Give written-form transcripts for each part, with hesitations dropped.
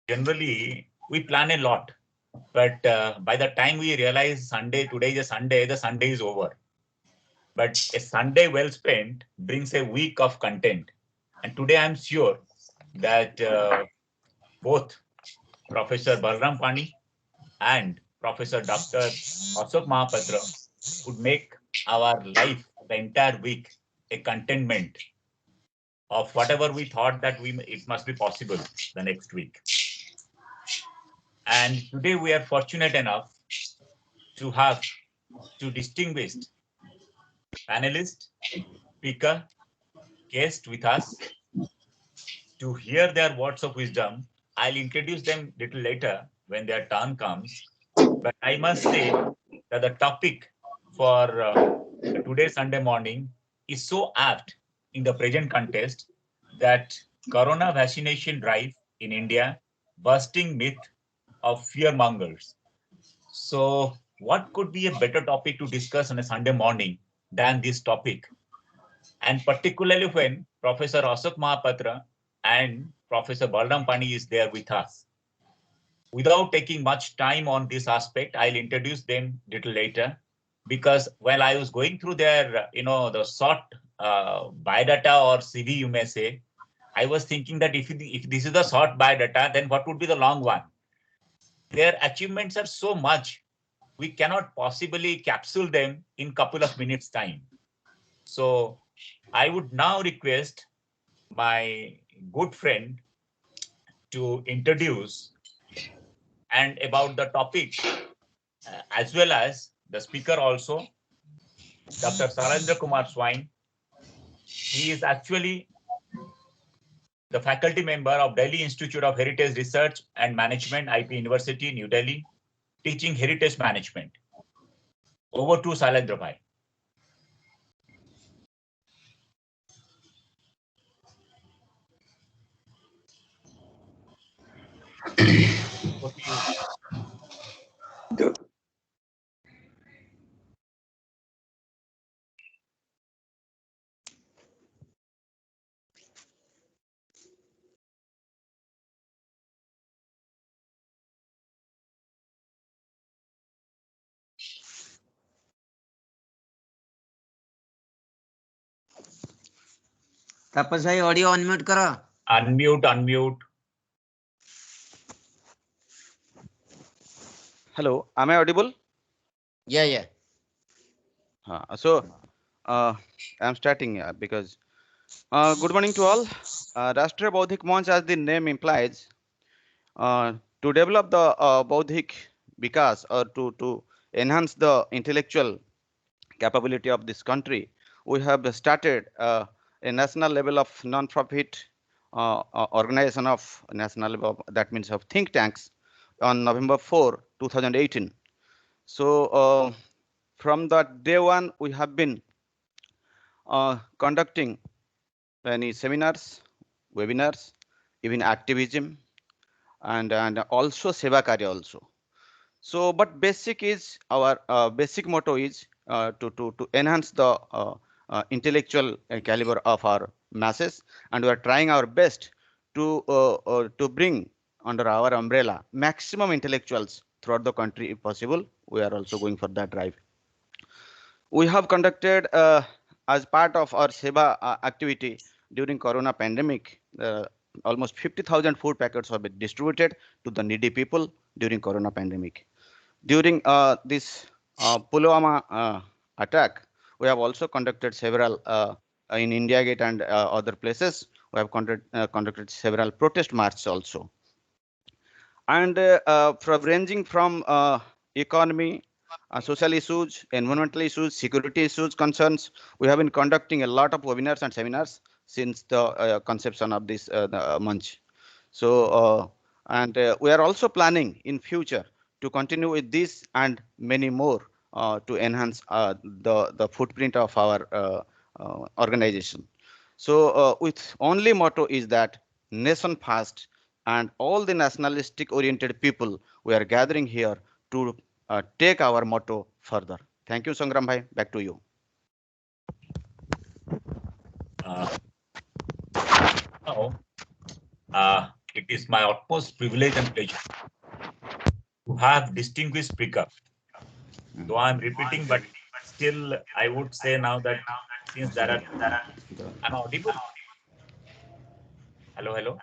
generally we plan a lot, but by the time we realize today is a Sunday, the Sunday is over. But a Sunday well spent brings a week of content. And today I'm sure that both Professor Balram Pani and Professor Dr. Ashok Mahapatra would make our life the entire week a contentment of whatever we thought that it must be possible the next week. And today we are fortunate enough to have two distinguished panelists, speaker, guest with us to hear their words of wisdom. I'll introduce them little later when their turn comes. But I must say that the topic for today's Sunday morning is so apt in the present context that corona vaccination drive in India, busting myth of fear mongers. So, what could be a better topic to discuss on a Sunday morning than this topic? And particularly when Professor Ashok Mahapatra and Professor Balram Pani is there with us. Without taking much time on this aspect, I'll introduce them little later, because while I was going through their, the short biodata or CV, you may say, I was thinking that if this is the short biodata, then what would be the long one? Their achievements are so much, we cannot possibly capsule them in couple of minutes time. So I would now request my good friend to introduce and about the topic, as well as the speaker also, Dr. Sarendra Kumar Swain. He is actually the faculty member of Delhi Institute of Heritage Research and Management, IP University, New Delhi, teaching heritage management. Over to Sarendra bhai. Over to you. तापस भाई audio unmute करो. Unmute. Hello, am I audible? Yeah. So I'm starting because good morning to all. Rashtriya Bauddhik Manch, as the name implies, to develop the Bauddhik Vikas, or to enhance the intellectual capability of this country, we have started a national level of non-profit organization of national level, that means of think tanks, on November 4, 2018. So from that day one, we have been conducting many seminars, webinars, even activism, and also seva karya also. So, but basic is our basic motto is to enhance the intellectual caliber of our masses, and we are trying our best to bring under our umbrella maximum intellectuals throughout the country if possible. We are also going for that drive. We have conducted as part of our seva activity during corona pandemic, almost 50,000 food packets have been distributed to the needy people during corona pandemic. During this Pulwama attack, we have also conducted several in India Gate and other places. We have conducted several protest marches also. And from ranging from economy, social issues, environmental issues, security issues, concerns, we have been conducting a lot of webinars and seminars since the conception of this month. So, and we are also planning in future to continue with this and many more to enhance the footprint of our organization. So, with only motto is that nation first, and all the nationalistic oriented people, we are gathering here to take our motto further. Thank you, Sangram bhai. Back to you. Now, it is my utmost privilege and pleasure to have distinguished speaker. Though I'm repeating, but still I would say now that since there are, I'm audible. Hello, hello.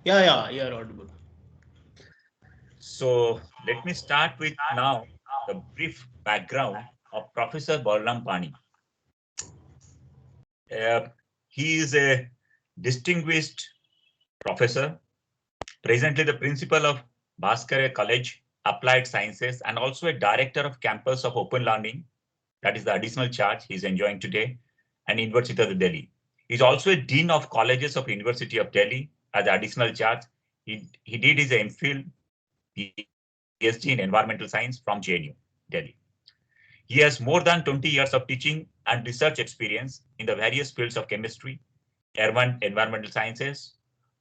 Yeah, you're audible. So let me start with now the brief background of Professor Balram Pani. He is a distinguished professor, presently the principal of Bhaskara College, Applied Sciences, and also a director of campus of Open Learning. That is the additional charge he's enjoying today, and University of Delhi. He's also a dean of colleges of University of Delhi as additional charge. He did his MPhil, PhD in environmental science from JNU, Delhi. He has more than 20 years of teaching and research experience in the various fields of chemistry, environmental sciences,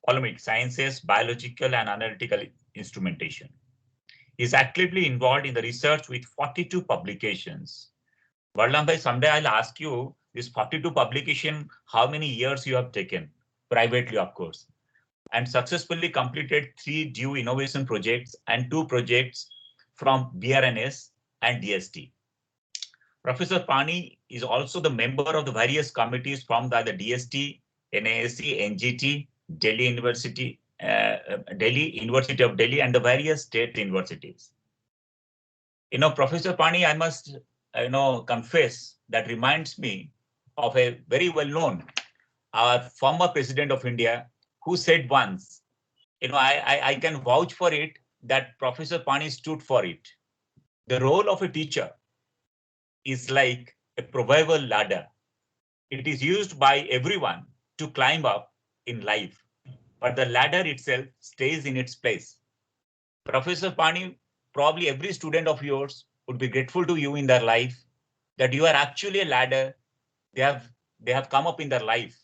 polymeric sciences, biological and analytical instrumentation. He is actively involved in the research with 42 publications. Balram bhai, someday I'll ask you this 42 publication, how many years you have taken, privately of course, and successfully completed 3 due innovation projects and 2 projects from BRNS and DST. Professor Pani is also the member of the various committees from the DST, NASC, NGT, Delhi University of Delhi, and the various state universities. Professor Pani, I must, confess, that reminds me of a very well-known, our former president of India, who said once, I can vouch for it that Professor Pani stood for it. The role of a teacher is like a proverbial ladder. It is used by everyone to climb up in life, but the ladder itself stays in its place. Professor Pani, probably every student of yours would be grateful to you in their life that you are actually a ladder. They have come up in their life,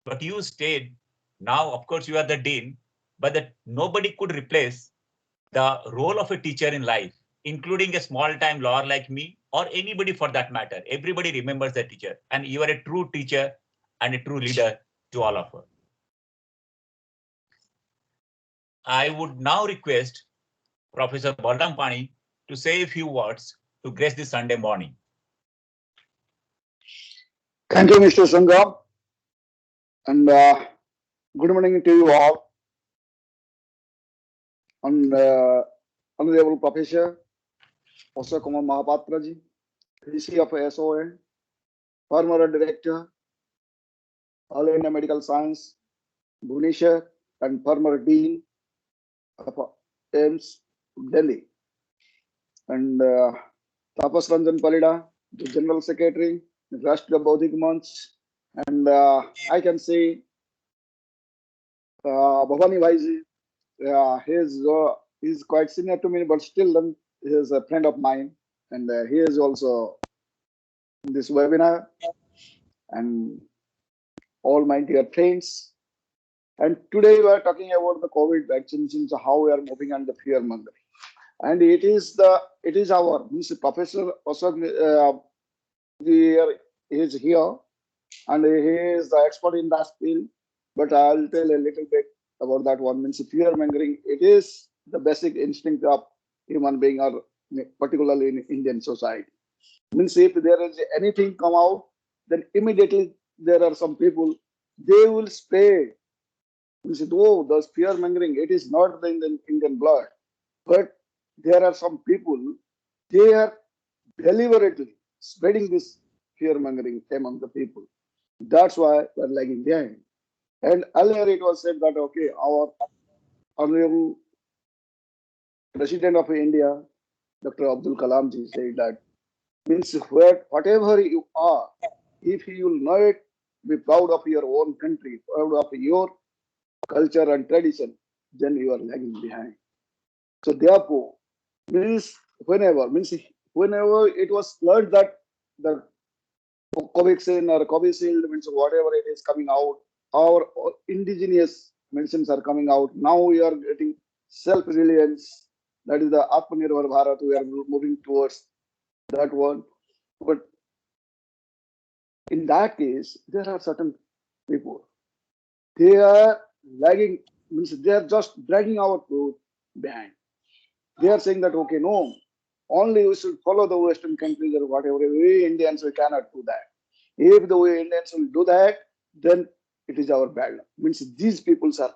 but you stayed. Now, of course, you are the dean, but that nobody could replace the role of a teacher in life, including a small-time lawyer like me, or anybody for that matter. Everybody remembers the teacher, and you are a true teacher and a true leader to all of us. I would now request Professor Balram Pani to say a few words to grace this Sunday morning. Thank you, Mr. Sangam, and good morning to you all. And Honorable Professor Ashok Kumar Mahapatra ji, VC of SON, former Director, All India Medical Science, Bhubaneswar, and former Dean of AIMS, Delhi, and Tapas Ranjan Parida, the General Secretary, Rashtriya Baudik Manch, and I can say Bhavani Bhaiji, he's quite senior to me, but still he is a friend of mine, and he is also in this webinar, and all my dear friends. And today we are talking about the COVID vaccines, how we are moving on the fear mongering. And it is our Professor Ashok is here, and he is the expert in that field. But I'll tell a little bit about that one. Means fear mongering. It is the basic instinct of human being, or particularly in Indian society. Means if there is anything come out, then immediately there are some people, they will spray. Means those fear mongering. It is not in the Indian blood, but there are some people, they are deliberately spreading this fear mongering among the people. That's why we're lagging behind. And earlier it was said that, okay, our Honorable President of India, Dr. Abdul Kalam ji, said that means whatever you are, if you will not be proud of your own country, proud of your culture and tradition, then you are lagging behind. So therefore, whenever it was learned that the Covaxin or Covishield, means whatever it is coming out, our indigenous medicines are coming out. Now we are getting self-reliance. That is the Atmanirbhar Bharat. We are moving towards that one. But in that case, there are certain people, they are lagging means they are just dragging our foot behind. They are saying that okay, no, only we should follow the Western countries or whatever. We Indians we cannot do that. If the way Indians will do that, then it is our bad luck. Means these peoples are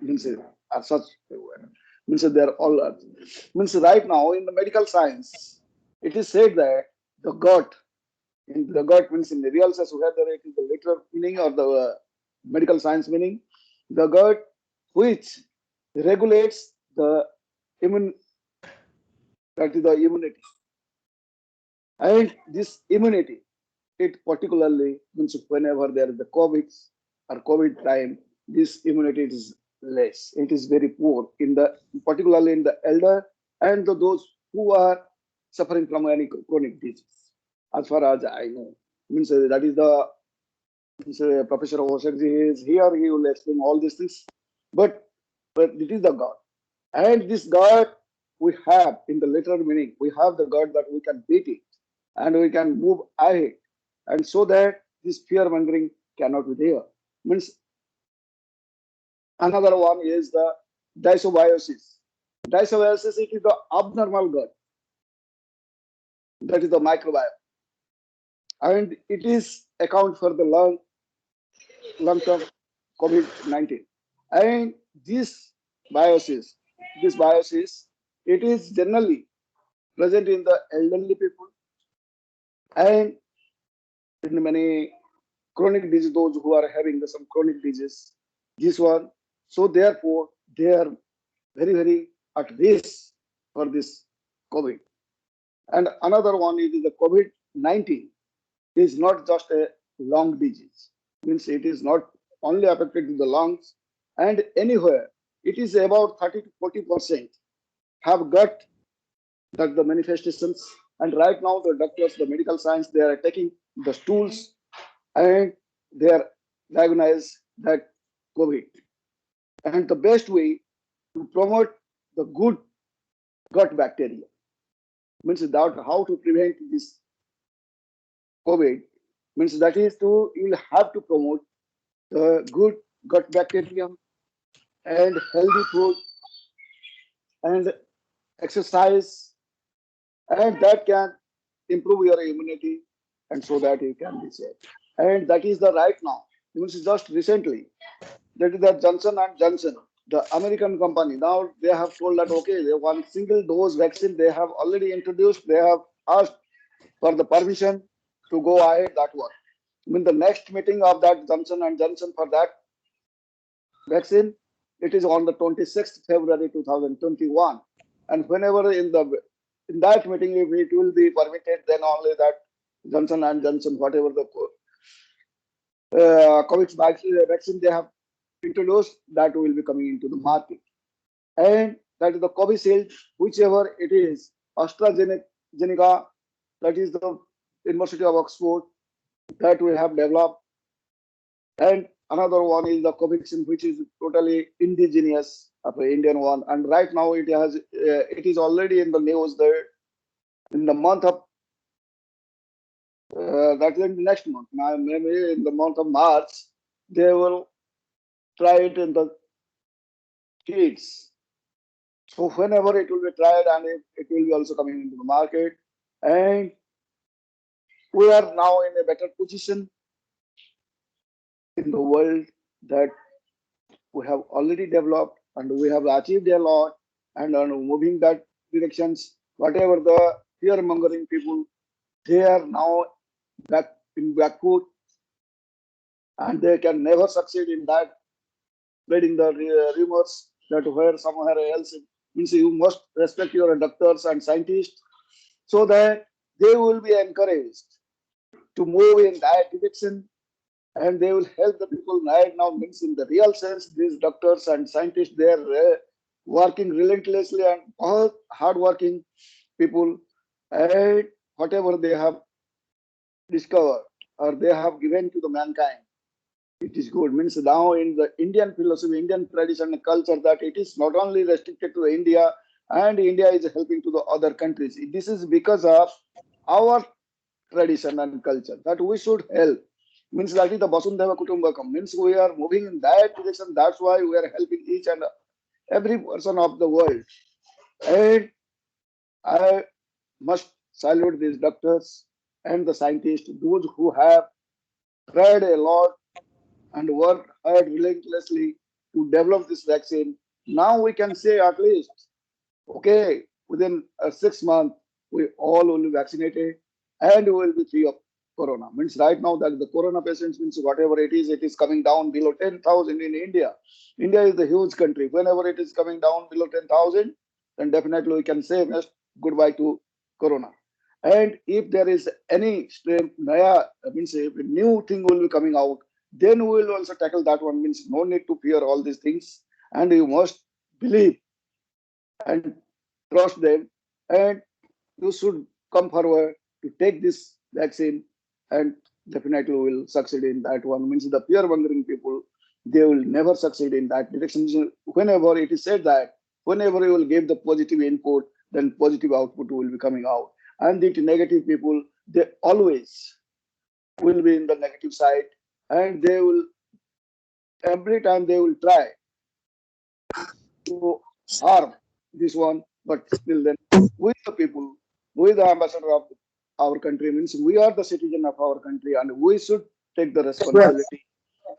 means are such means they are all means right now in the medical science, it is said that the gut in the gut means in the real sense whether it is the literal meaning or the medical science meaning, the gut which regulates the immune that is the immunity. And this immunity, it particularly means whenever there is the COVID or COVID time, this immunity is less. It is very poor in the particularly in the elder and those who are suffering from any chronic disease. As far as I know, means that is the means, Professor Oshakji is here. He will explain all these things, but it is the God, and this God we have in the literal meaning. We have the God that we can beat it and we can move ahead, and so that this fear mongering cannot be there. Means another one is the dysbiosis. Dysbiosis it is the abnormal gut, that is the microbiome, and it is account for the long-term COVID-19. And biosis, this biosis, it is generally present in the elderly people and in many chronic disease, those who are having some chronic disease, this one. So therefore, they are very, very at risk for this COVID. And another one is the COVID-19 is not just a lung disease. Means it is not only affected to the lungs and anywhere. It is about 30 to 40% have got that the manifestations. And right now, the doctors, the medical science, they are taking the stools and they are diagnose that COVID. And the best way to promote the good gut bacteria means that how to prevent this COVID means that is to you will have to promote the good gut bacteria and healthy food and exercise, and that can improve your immunity and so that you can be safe. And that is the right now. Means just recently, that is the Johnson and Johnson, the American company. Now they have told that okay, they one single dose vaccine they have already introduced. They have asked for the permission to go ahead that one. I mean the next meeting of that Johnson and Johnson for that vaccine, it is on the 26th February 2021. And whenever in that meeting if it will be permitted, then only that Johnson and Johnson, whatever the COVID vaccine they have introduced, that will be coming into the market. And that is the Covishield, whichever it is, AstraZeneca, that is the University of Oxford, that we have developed. And another one is the Covaxin, which is totally indigenous of the Indian one. And right now it is already in the news there in the month of that is in the next month. Now maybe in the month of March, they will try it in the kids. So whenever it will be tried and it will be also coming into the market, and we are now in a better position in the world that we have already developed and we have achieved a lot and are moving that directions. Whatever the fear mongering people, they are now back in backward and they can never succeed in that spreading the rumors that where somewhere else means you must respect your doctors and scientists so that they will be encouraged to move in that direction and they will help the people right now. Means in the real sense, these doctors and scientists, they are working relentlessly and all hardworking people, and whatever they have discovered or they have given to the mankind, it is good. Means now in the Indian philosophy, Indian tradition and culture, that it is not only restricted to India and India is helping to the other countries. This is because of our tradition and culture that we should help. Means that is the Vasundhaiva Kutumbakam. Means we are moving in that direction. That's why we are helping each and every person of the world. And I must salute these doctors and the scientists, those who have tried a lot and worked hard relentlessly to develop this vaccine. Now we can say at least, okay, within 6 months, we all will be vaccinated and we will be free of corona. Means right now that the corona patients, means whatever it is coming down below 10,000 in India. India is a huge country. Whenever it is coming down below 10,000, then definitely we can say goodbye to corona. And if there is any strain, means if a new thing will be coming out, then we will also tackle that one. Means no need to fear all these things, and you must believe and trust them, and you should come forward to take this vaccine, and definitely will succeed in that one. Means the fear mongering people, they will never succeed in that direction. Whenever it is said that whenever you will give the positive input, then positive output will be coming out. And the negative people, they always will be in the negative side, and they will every time they will try to harm this one, but still then with the people, with the ambassador of our country, means we are the citizen of our country and we should take the responsibility,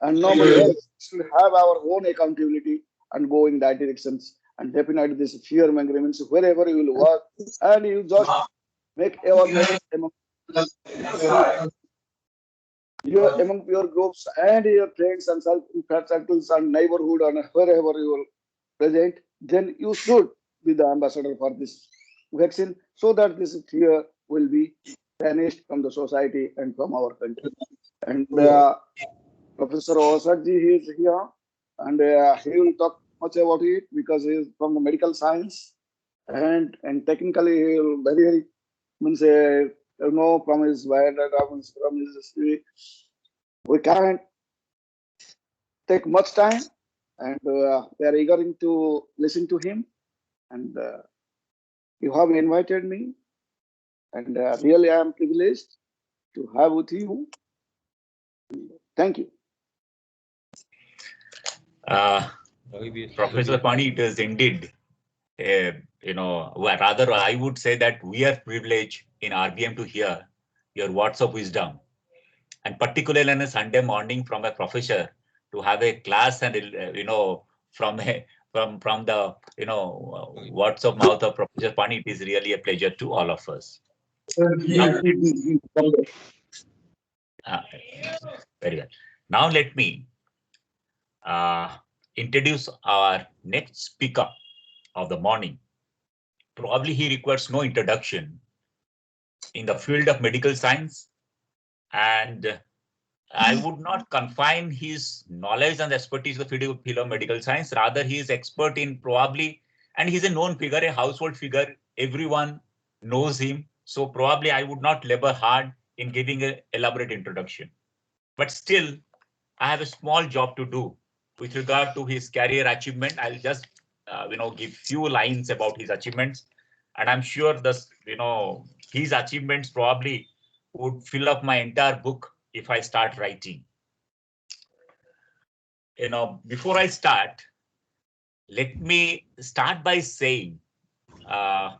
and nobody else should have our own accountability and go in that directions. And definitely this fear mongering, means wherever you will work and you just make awareness among your groups and your friends and circles and neighborhood and wherever you are present, then you should be the ambassador for this vaccine, so that this fear will be vanished from the society and from our country. And Professor Osakji, he is here, and he will talk much about it because he is from the medical science, and technically he will very means from his background, from his history, we can't take much time, and we are eager to listen to him. And you have invited me, and really I am privileged to have with you. Thank you. Professor Pani, it is indeed, rather I would say that we are privileged in RBM to hear your words of wisdom, and particularly on a Sunday morning from a professor to have a class and from the words of mouth of Professor Pani, it is really a pleasure to all of us. Very well. Now let me introduce our next speaker of the morning. Probably he requires no introduction in the field of medical science, and I would not confine his knowledge and expertise to the field of medical science. Rather, he is expert in probably, and he's a known figure, a household figure. Everyone knows him. So probably I would not labor hard in giving an elaborate introduction. But still, I have a small job to do with regard to his career achievement. I'll just, give few lines about his achievements, and I'm sure this, his achievements probably would fill up my entire book if I start writing. Before I start, let me start by saying our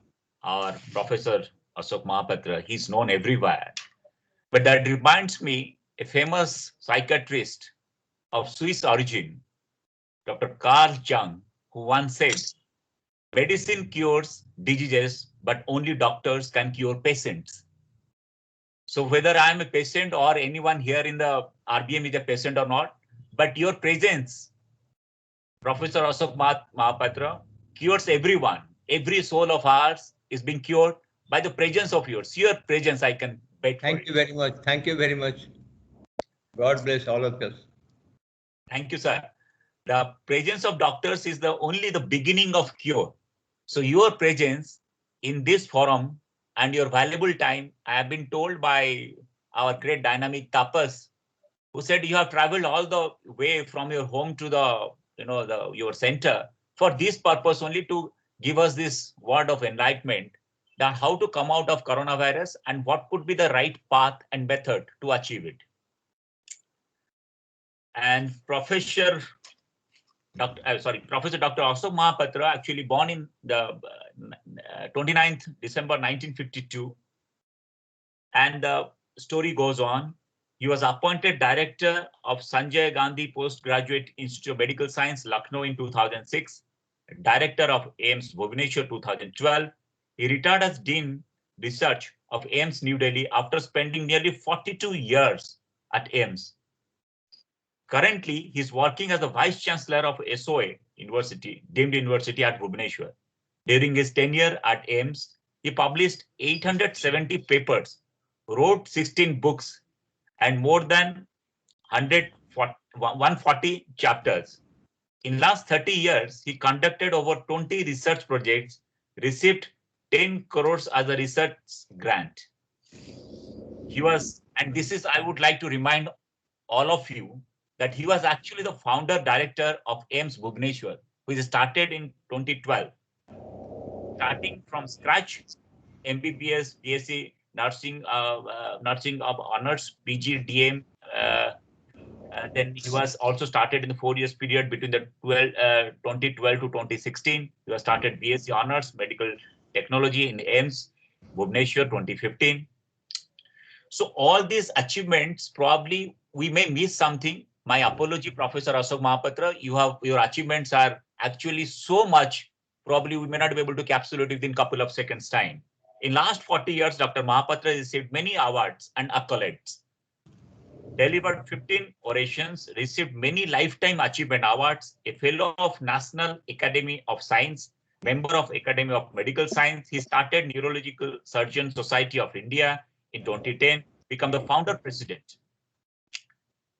Professor Ashok Mahapatra, he's known everywhere, but that reminds me a famous psychiatrist of Swiss origin, Dr. Carl Jung, who once said, medicine cures diseases, but only doctors can cure patients. So whether I'm a patient or anyone here in the RBM is a patient or not, but your presence, Professor Ashok Mahapatra, cures everyone. Every soul of ours is being cured by the presence of yours. Your presence, I can bet. Thank you very much. Thank you very much. God bless all of us. Thank you, sir. The presence of doctors is only the beginning of cure. So your presence in this forum and your valuable time, I have been told by our great dynamic Tapas, who said you have traveled all the way from your home to your center for this purpose only, to give us this word of enlightenment, that how to come out of coronavirus and what could be the right path and method to achieve it. And Professor Dr. Ashok Mahapatra, actually born in the 29th December 1952. And the story goes on. He was appointed director of Sanjay Gandhi Postgraduate Institute of Medical Science, Lucknow in 2006, director of AIIMS Bhubaneswar 2012. He retired as Dean Research of AIIMS New Delhi after spending nearly 42 years at AIIMS. Currently, he is working as the Vice Chancellor of SOA University, deemed university at Bhubaneswar. During his tenure at AIIMS, he published 870 papers, wrote 16 books, and more than 140 chapters. In last 30 years, he conducted over 20 research projects, received 10 crores as a research grant. He was, and this is, I would like to remind all of you that he was actually the founder director of AIIMS Bhubaneswar, which started in 2012. Starting from scratch, MBBS, BSc, nursing of honors, PG, DM. Then he was also started in the 4 years period between the 2012 to 2016. He was started BSc honors, medical technology in AIIMS Bhubaneswar 2015. So all these achievements, probably we may miss something. My apology, Professor Ashok Mahapatra. Your achievements are actually so much. Probably we may not be able to capsulate it within a couple of seconds time. In last 40 years, Dr. Mahapatra received many awards and accolades. Delivered 15 orations, received many lifetime achievement awards, a fellow of National Academy of Science, member of Academy of Medical Science. He started Neurological Surgeon Society of India in 2010, become the founder president.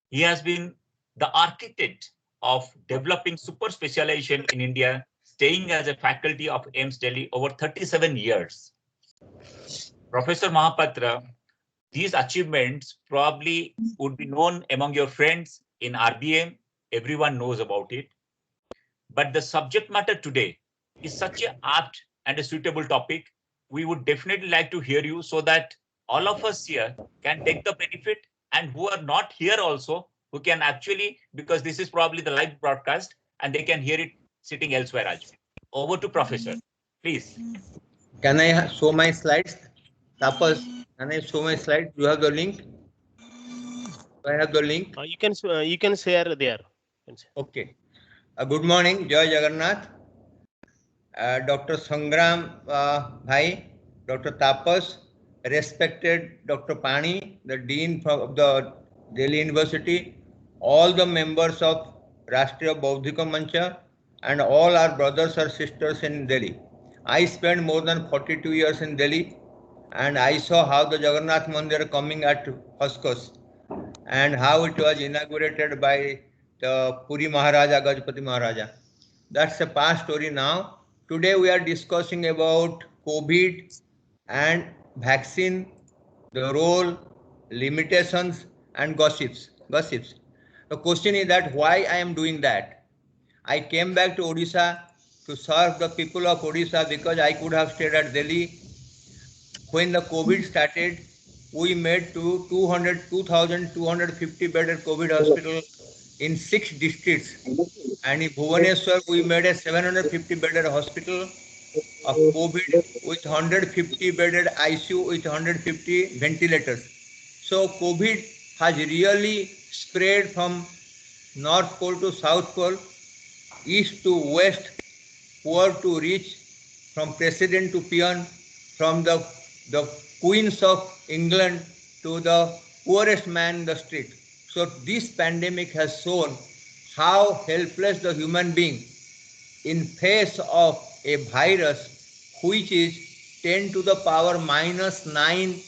He has been the architect of developing super specialization in India, staying as a faculty of AIIMS Delhi over 37 years. Professor Mahapatra, these achievements probably would be known among your friends in RBM. Everyone knows about it. But the subject matter today is such an apt and a suitable topic. We would definitely like to hear you so that all of us here can take the benefit, and who are not here also, who can actually, because this is probably the live broadcast, and they can hear it sitting elsewhere as well. Over to Professor, please. Can I show my slides? Tapas, can I show my slides? You have the link? I have the link. You can share there. Okay. Good morning, Jai Jagannath. Dr. Sangram Bhai, Dr. Tapas, respected Dr. Pani, the Dean of the Delhi University, all the members of Rashtriya Bauddhika Mancha, and all our brothers or sisters in Delhi. I spent more than 42 years in Delhi, and I saw how the Jagannath Mandir coming at Huskos, and how it was inaugurated by the Puri Maharaja, Gajapati Maharaja. That's a past story now. Today we are discussing about COVID and vaccine, the role, limitations, and gossips. The question is that why I am doing that. I came back to Odisha to serve the people of Odisha because I could have stayed at Delhi. When the COVID started, we made 2,250 bedded COVID hospital in 6 districts. And in Bhubaneswar, we made a 750 bedded hospital of COVID with 150 bedded ICU with 150 ventilators. So COVID has really spread from North Pole to South Pole, east to west, poor to rich, from president to peon, from the queens of England to the poorest man in the street. So this pandemic has shown how helpless the human being in face of a virus which is 10 to the power minus 9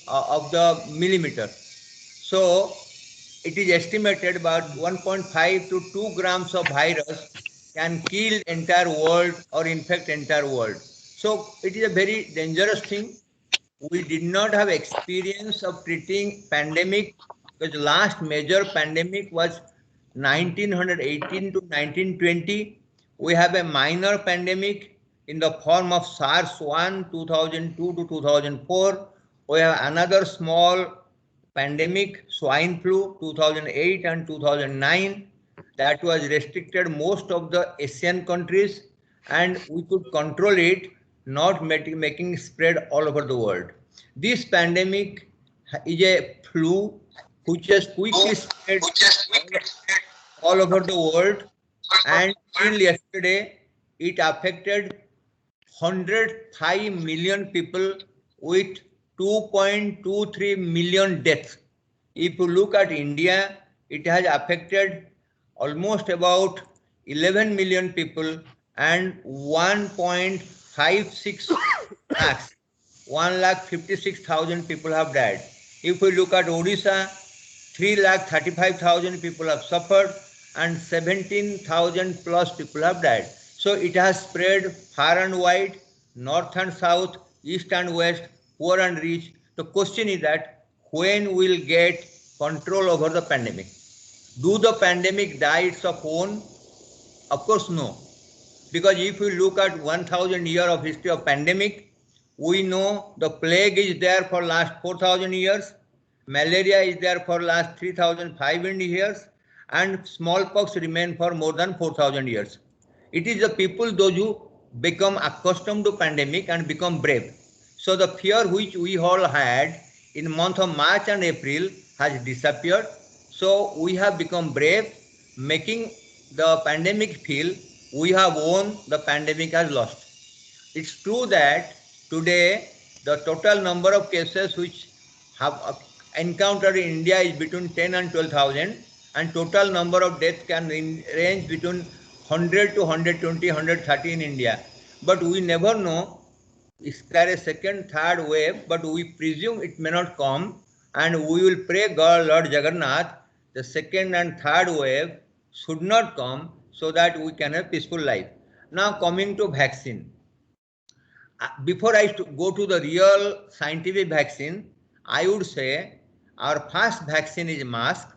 of the millimeter. So it is estimated about 1.5 to 2 grams of virus can kill entire world or infect entire world. So it is a very dangerous thing. We did not have experience of treating pandemic because the last major pandemic was 1918 to 1920. We have a minor pandemic in the form of SARS-1, 2002 to 2004. We have another small pandemic swine flu 2008 and 2009 that was restricted most of the Asian countries, and we could control it, not making spread all over the world. This pandemic is a flu which has quickly spread all over the world, and till yesterday it affected 105 million people with 2.23 million deaths. If you look at India, it has affected almost about 11 million people and 1.56 lakhs. 1,56,000 people have died. If we look at Odisha, 3,35,000 people have suffered and 17,000 plus people have died. So it has spread far and wide, north and south, east and west, poor and rich. The question is that when we'll get control over the pandemic? Do the pandemic die its own? Of course, no. Because if you look at 1,000 years of history of pandemic, we know the plague is there for last 4,000 years, malaria is there for last 3,500 years, and smallpox remain for more than 4,000 years. It is the people, those who become accustomed to pandemic and become brave. So the fear which we all had in month of March and April has disappeared. So we have become brave, making the pandemic feel we have won, the pandemic has lost. It's true that today the total number of cases which have encountered in India is between 10 and 12,000, and total number of deaths can range between 100 to 120, 130 in India. But we never know, is there a second, third wave, but we presume it may not come, and we will pray God, Lord Jagannath, the second and third wave should not come so that we can have peaceful life. Now coming to vaccine. Before I go to the real scientific vaccine, I would say our first vaccine is mask,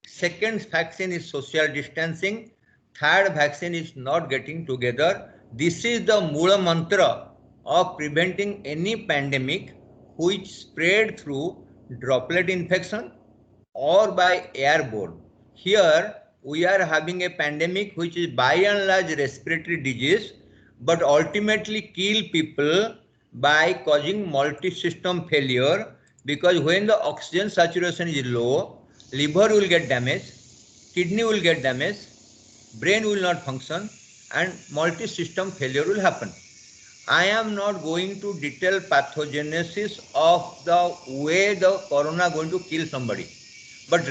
second vaccine is social distancing, third vaccine is not getting together. This is the Mula Mantra of preventing any pandemic which spread through droplet infection or by airborne. Here we are having a pandemic which is by and large respiratory disease, but ultimately kill people by causing multi-system failure, because when the oxygen saturation is low, liver will get damaged, kidney will get damaged, brain will not function, and multi-system failure will happen. I am not going to detail pathogenesis of the way the corona going to kill somebody. But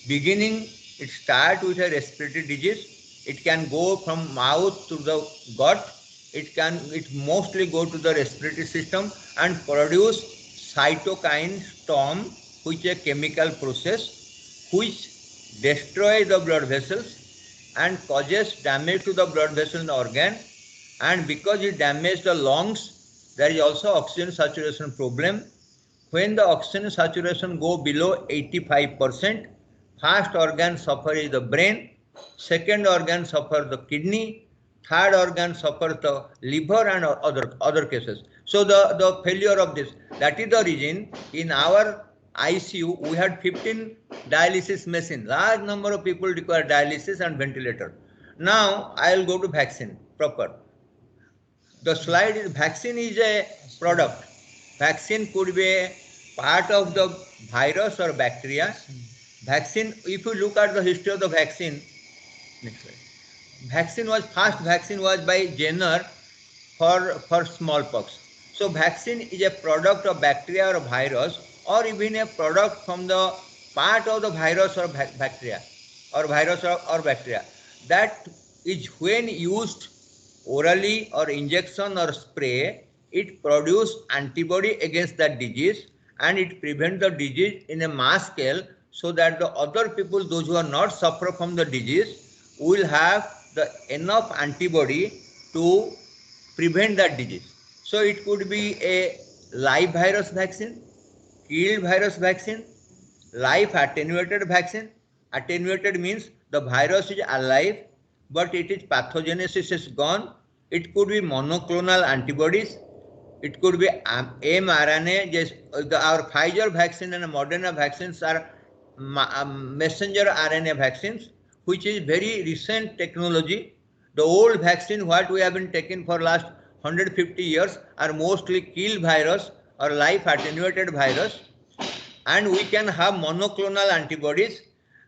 beginning, it starts with a respiratory disease. It can go from mouth to the gut. It mostly go to the respiratory system and produce cytokine storm, which is a chemical process which destroys the blood vessels and causes damage to the blood vessel organ. And because it damages the lungs, there is also oxygen saturation problem. When the oxygen saturation go below 85%, first organ suffer is the brain, second organ suffer the kidney, third organ suffer the liver and other cases. So the failure of this, that is the reason in our ICU we had 15 dialysis machines. Large number of people require dialysis and ventilator. Now I will go to vaccine proper. The slide is vaccine is a product. Vaccine could be a part of the virus or bacteria. Vaccine, if you look at the history of the vaccine, next slide. First vaccine was by Jenner for smallpox. So vaccine is a product of bacteria or virus, or even a product from the part of the virus or bacteria, or virus or bacteria. That is when used orally or injection or spray, it produces antibody against that disease, and it prevents the disease in a mass scale, so that the other people, those who are not suffer from the disease, will have the enough antibody to prevent that disease. So it could be a live virus vaccine, killed virus vaccine, live attenuated vaccine. Attenuated means the virus is alive, but its pathogenesis is gone. It could be monoclonal antibodies. It could be mRNA. Just our Pfizer vaccine and Moderna vaccines are messenger RNA vaccines, which is very recent technology. The old vaccine what we have been taking for last 150 years are mostly kill virus or life attenuated virus, and we can have monoclonal antibodies.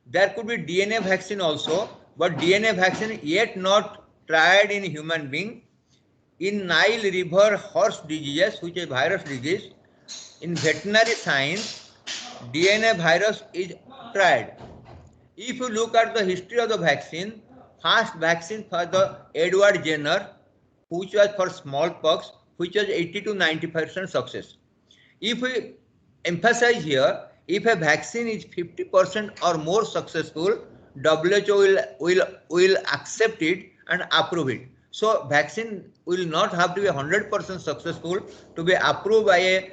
There could be DNA vaccine also, but DNA vaccine yet not tried in human being. In Nile River horse diseases, which is virus disease, in veterinary science, DNA virus is tried. If you look at the history of the vaccine, first vaccine for the Edward Jenner, which was for smallpox, which was 80 to 90% success. If we emphasize here, if a vaccine is 50% or more successful, WHO will accept it and approve it. So vaccine will not have to be 100% successful to be approved by a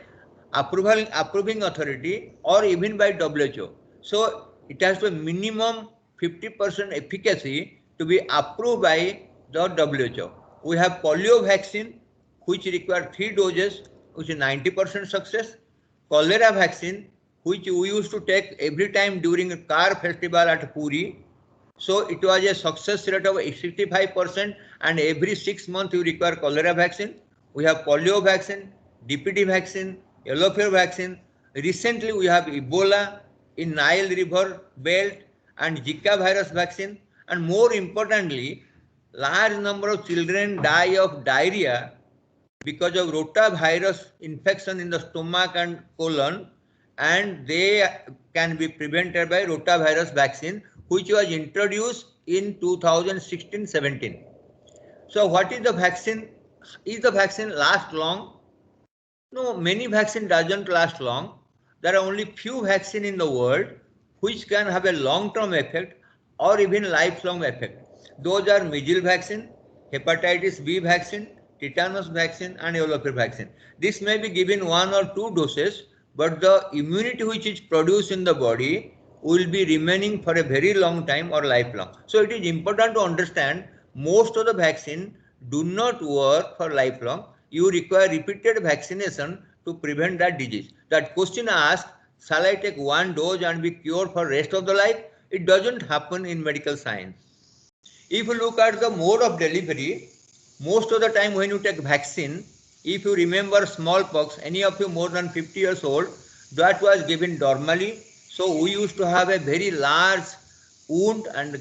approving authority or even by WHO. So it has to be minimum 50% efficacy to be approved by the WHO. We have polio vaccine, which require 3 doses, which is 90% success. Cholera vaccine, which we used to take every time during a car festival at Puri. So it was a success rate of 65%, and every 6 months you require cholera vaccine. We have polio vaccine, DPT vaccine, yellow fever vaccine. Recently we have Ebola in Nile River belt and Zika virus vaccine. And more importantly, large number of children die of diarrhea because of rotavirus infection in the stomach and colon, and they can be prevented by rotavirus vaccine, which was introduced in 2016-17. So what is the vaccine? Is the vaccine last long? No, many vaccine doesn't last long. There are only few vaccine in the world which can have a long-term effect or even lifelong effect. Those are measles vaccine, hepatitis B vaccine, tetanus vaccine, and yellow fever vaccine. This may be given 1 or 2 doses, but the immunity which is produced in the body will be remaining for a very long time or lifelong. So it is important to understand most of the vaccine do not work for lifelong. You require repeated vaccination to prevent that disease. That question asked, shall I take 1 dose and be cured for rest of the life? It doesn't happen in medical science. If you look at the mode of delivery, most of the time when you take vaccine, if you remember smallpox, any of you more than 50 years old, that was given normally. So we used to have a very large wound, and we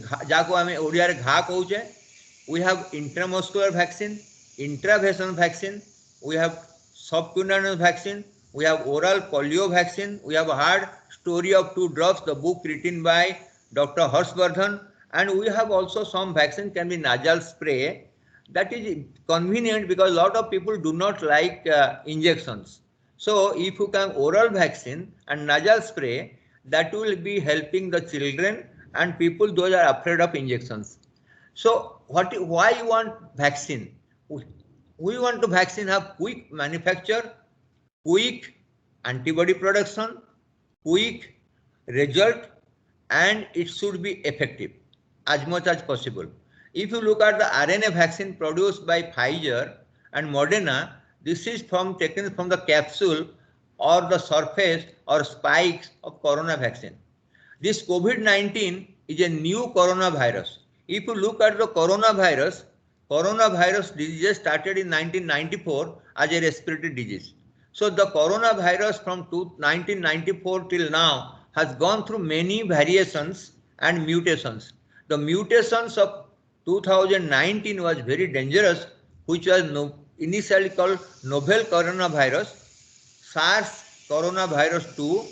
have intramuscular vaccine, intravenous vaccine, we have subcutaneous vaccine, we have oral polio vaccine, we have heard story of 2 drops, the book written by Dr. Harshvardhan, and we have also some vaccine can be nasal spray. That is convenient because a lot of people do not like injections. So if you can oral vaccine and nasal spray, that will be helping the children and people those are afraid of injections. So why you want vaccine? We want to vaccine have quick manufacture, quick antibody production, quick result, and it should be effective as much as possible. If you look at the RNA vaccine produced by Pfizer and Moderna, this is taken from the capsule or the surface or spikes of corona vaccine. This COVID-19 is a new coronavirus. If you look at the coronavirus disease started in 1994 as a respiratory disease. So the coronavirus from 1994 till now has gone through many variations and mutations. The mutations of 2019 was very dangerous, which was initially called novel coronavirus, SARS coronavirus 2,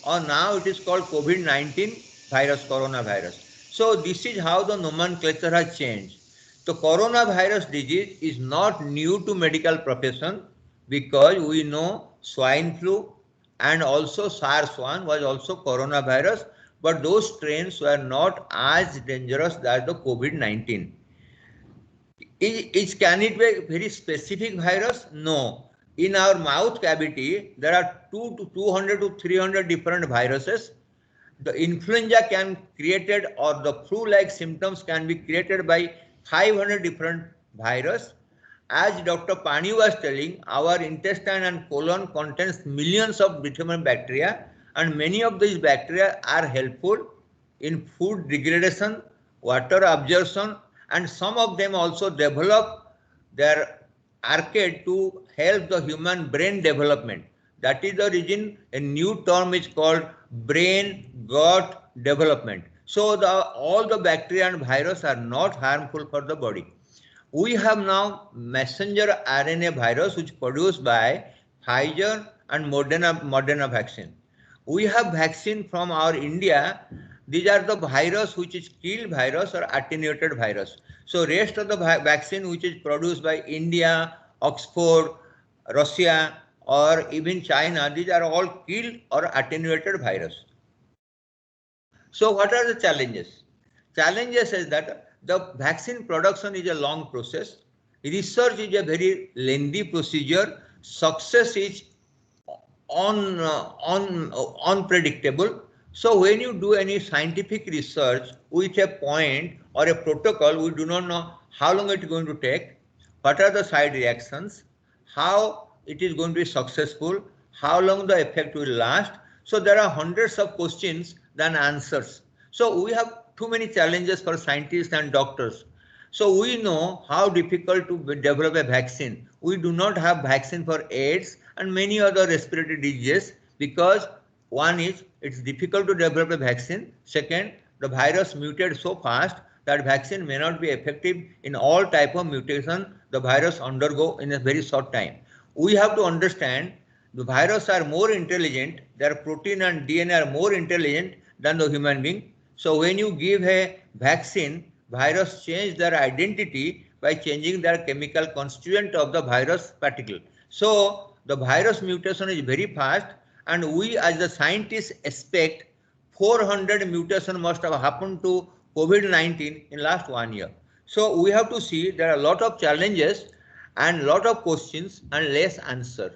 or now it is called COVID-19 virus coronavirus. So this is how the nomenclature has changed. The coronavirus disease is not new to medical profession because we know swine flu and also SARS-1 was also coronavirus, but those strains were not as dangerous as the COVID-19. Can it be a very specific virus? No. In our mouth cavity, there are 200 to 300 different viruses. The influenza can be created or the flu-like symptoms can be created by 500 different viruses. as Dr. Pani was telling, our intestine and colon contains millions of different bacteria, and many of these bacteria are helpful in food degradation, water absorption, and some of them also develop their arcade to help the human brain development. That is the reason a new term is called brain gut development. So all the bacteria and virus are not harmful for the body. We have now messenger RNA virus which produced by Pfizer and Moderna vaccine. We have vaccine from our India. These are the virus which is killed virus or attenuated virus. So rest of the vaccine which is produced by India, Oxford, Russia, or even China, these are all killed or attenuated virus. So what are the challenges? Challenges is that the vaccine production is a long process. Research is a very lengthy procedure. Success is unpredictable. So when you do any scientific research with a point or a protocol, we do not know how long it is going to take, what are the side reactions, how it is going to be successful, how long the effect will last. So there are hundreds of questions than answers. So we have too many challenges for scientists and doctors. So we know how difficult to develop a vaccine. We do not have vaccine for AIDS and many other respiratory diseases because one is it's difficult to develop a vaccine. Second, the virus mutated so fast that vaccine may not be effective in all type of mutation the virus undergo in a very short time. We have to understand the virus are more intelligent, their protein and DNA are more intelligent than the human being. So when you give a vaccine, virus change their identity by changing their chemical constituent of the virus particle. So the virus mutation is very fast, and we as the scientists expect 400 mutation must have happened to COVID-19 in last 1 year. So we have to see there are a lot of challenges and lot of questions and less answer.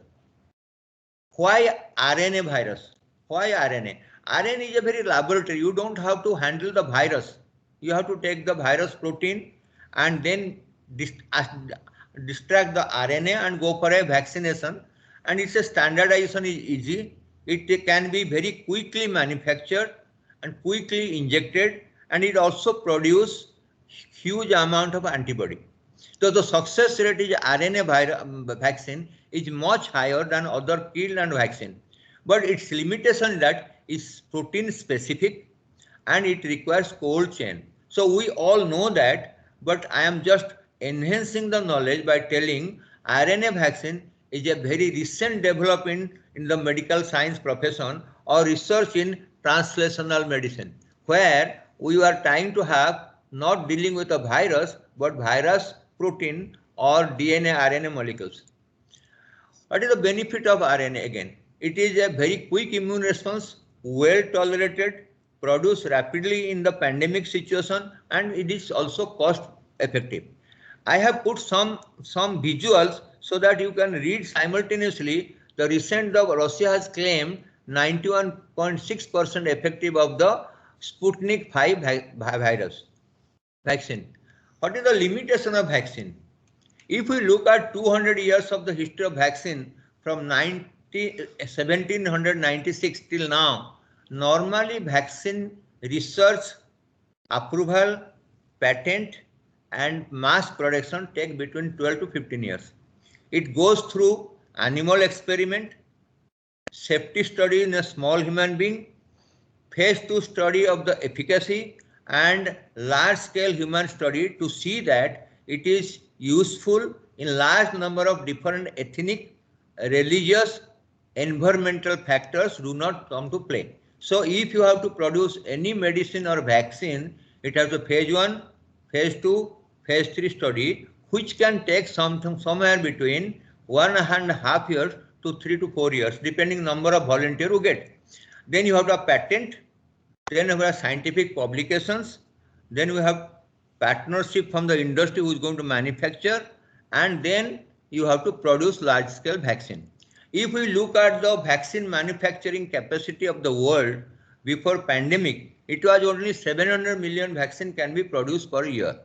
Why RNA virus? Why RNA? RNA is a very laboratory. You don't have to handle the virus. You have to take the virus protein and then distract the RNA and go for a vaccination. And it's a standardization is easy. It can be very quickly manufactured and quickly injected, and it also produce huge amount of antibody. So the success rate is RNA vaccine is much higher than other kill and vaccine. But its limitation that is protein specific and it requires cold chain. So we all know that, but I am just enhancing the knowledge by telling RNA vaccine is a very recent development in the medical science profession or research in translational medicine, where we are trying to have not dealing with a virus, but virus, protein or DNA, RNA molecules. What is the benefit of RNA again? It is a very quick immune response, well tolerated, produced rapidly in the pandemic situation, and it is also cost effective. I have put some visuals so that you can read simultaneously. The recent Russia has claimed 91.6% effective of the Sputnik 5 virus vaccine. What is the limitation of vaccine? If we look at 200 years of the history of vaccine from 1796 till now, normally vaccine research, approval, patent and mass production take between 12 to 15 years. It goes through animal experiment, safety study in a small human being, phase 2 study of the efficacy and large scale human study to see that it is useful in large number of different ethnic, religious, environmental factors do not come to play. So if you have to produce any medicine or vaccine, it has a phase 1, phase 2, phase 3 study, which can take somewhere between 1.5 years to 3 to 4 years, depending number of volunteers you get. Then you have to have patent, then you have scientific publications, then we have partnership from the industry who is going to manufacture, and then you have to produce large scale vaccine. If we look at the vaccine manufacturing capacity of the world before pandemic, it was only 700 million vaccine can be produced per year.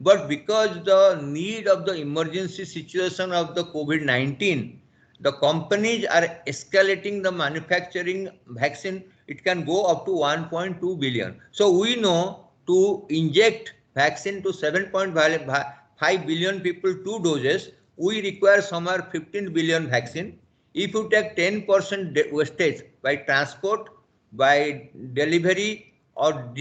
But because the need of the emergency situation of the COVID-19, the companies are escalating the manufacturing vaccine. It can go up to 1.2 billion. So we know to inject vaccine to 7.5 billion people 2 doses, we require somewhere 15 billion vaccine. If you take 10% wastage by transport, by delivery, or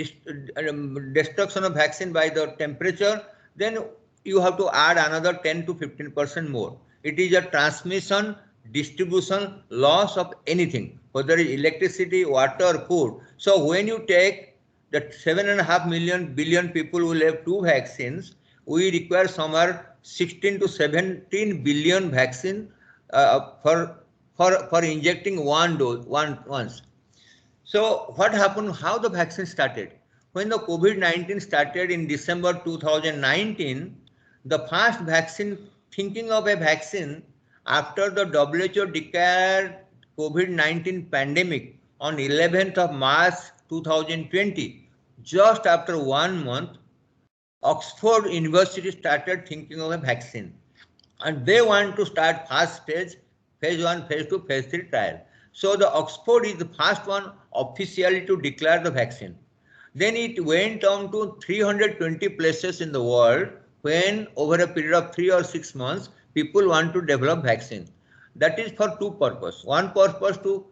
destruction of vaccine by the temperature, then you have to add another 10 to 15% more. It is a transmission, distribution, loss of anything, whether it's electricity, water, food. So when you take the 7.5 billion people will have 2 vaccines, we require somewhere 16 to 17 billion vaccine for injecting 1 dose once. So what happened, how the vaccine started? When the COVID-19 started in December 2019, the first vaccine, thinking of a vaccine after the WHO declared COVID-19 pandemic on 11th of March 2020, just after 1 month, Oxford University started thinking of a vaccine. And they want to start first stage, phase 1, phase 2, phase 3 trial. So the Oxford is the first one officially to declare the vaccine. Then it went on to 320 places in the world when over a period of 3 or 6 months, people want to develop vaccine. That is for 2 purposes. One purpose to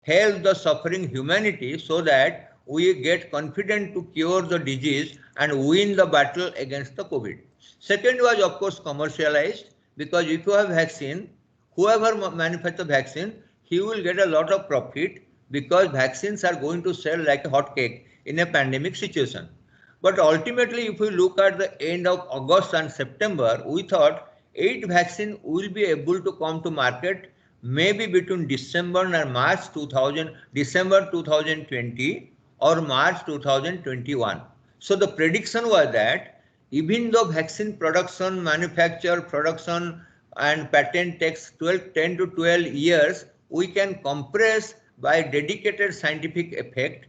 help the suffering humanity so that we get confident to cure the disease and win the battle against the COVID. Second was of course commercialized, because if you have vaccine, whoever manufactures vaccine, he will get a lot of profit because vaccines are going to sell like a hot cake in a pandemic situation. But ultimately, if we look at the end of August and September, we thought 8 vaccines will be able to come to market maybe between December 2020 or March 2021. So the prediction was that even though vaccine production, manufacture, production and patent takes 10 to 12 years, we can compress by dedicated scientific effect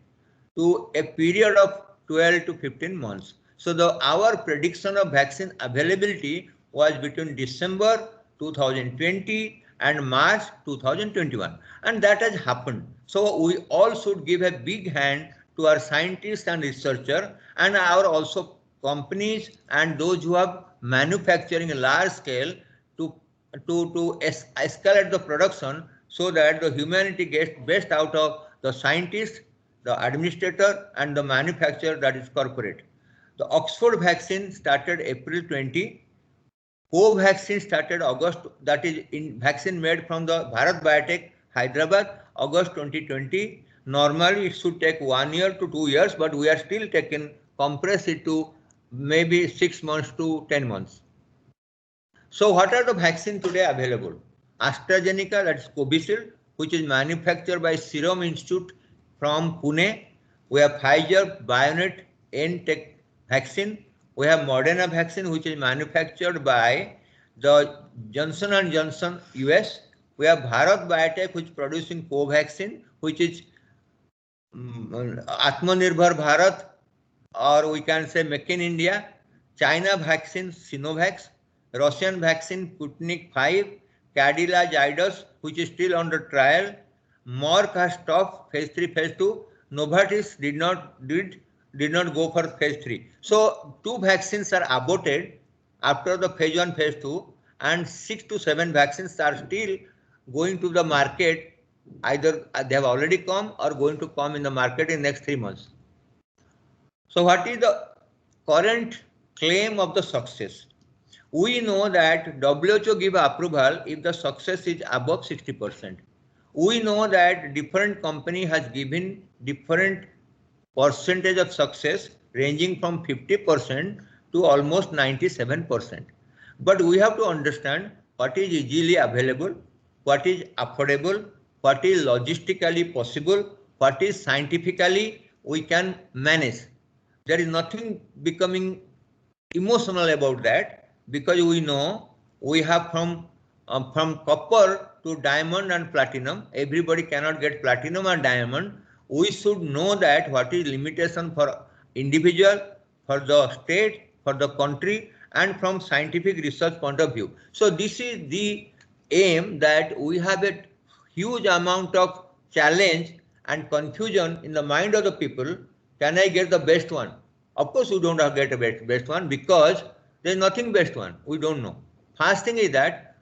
to a period of 12 to 15 months. So our prediction of vaccine availability was between December 2020 and March 2021. And that has happened. So we all should give a big hand to our scientists and researchers and our also companies and those who have manufacturing a large scale to escalate the production so that the humanity gets best out of the scientist, the administrator and the manufacturer, that is corporate. The Oxford vaccine started April 20. Covaxin started August, that is in vaccine made from the Bharat Biotech, Hyderabad, August 2020. Normally it should take 1 year to 2 years, but we are still compress it to maybe 6 months to 10 months. So what are the vaccines today available? AstraZeneca, that is Covishield, which is manufactured by Serum Institute from Pune. We have Pfizer, BioNTech, N-Tech vaccine. We have Moderna vaccine, which is manufactured by the Johnson & Johnson US. We have Bharat Biotech, which is producing Covaxin, which is Atmanirbhar Bharat, or we can say Make in India. China vaccine, Sinovac. Russian vaccine, Sputnik 5. Cadila Zydus, which is still under trial. Merck has stopped phase 3, phase 2. Novartis did not go for phase 3. So 2 vaccines are aborted after the phase 1, phase 2, and 6 to 7 vaccines are still going to the market. Either they have already come or going to come in the market in next 3 months. So what is the current claim of the success? We know that WHO give approval if the success is above 60%. We know that different company has given different percentage of success ranging from 50% to almost 97%. But we have to understand what is easily available, what is affordable, what is logistically possible, what is scientifically we can manage. There is nothing becoming emotional about that, because we know we have from copper to diamond and platinum. Everybody cannot get platinum and diamond. We should know that what is limitation for individual, for the state, for the country and from scientific research point of view. So this is the aim, that we have a huge amount of challenge and confusion in the mind of the people. Can I get the best one? Of course, we don't have get a best one, because there is nothing best one. We don't know. First thing is that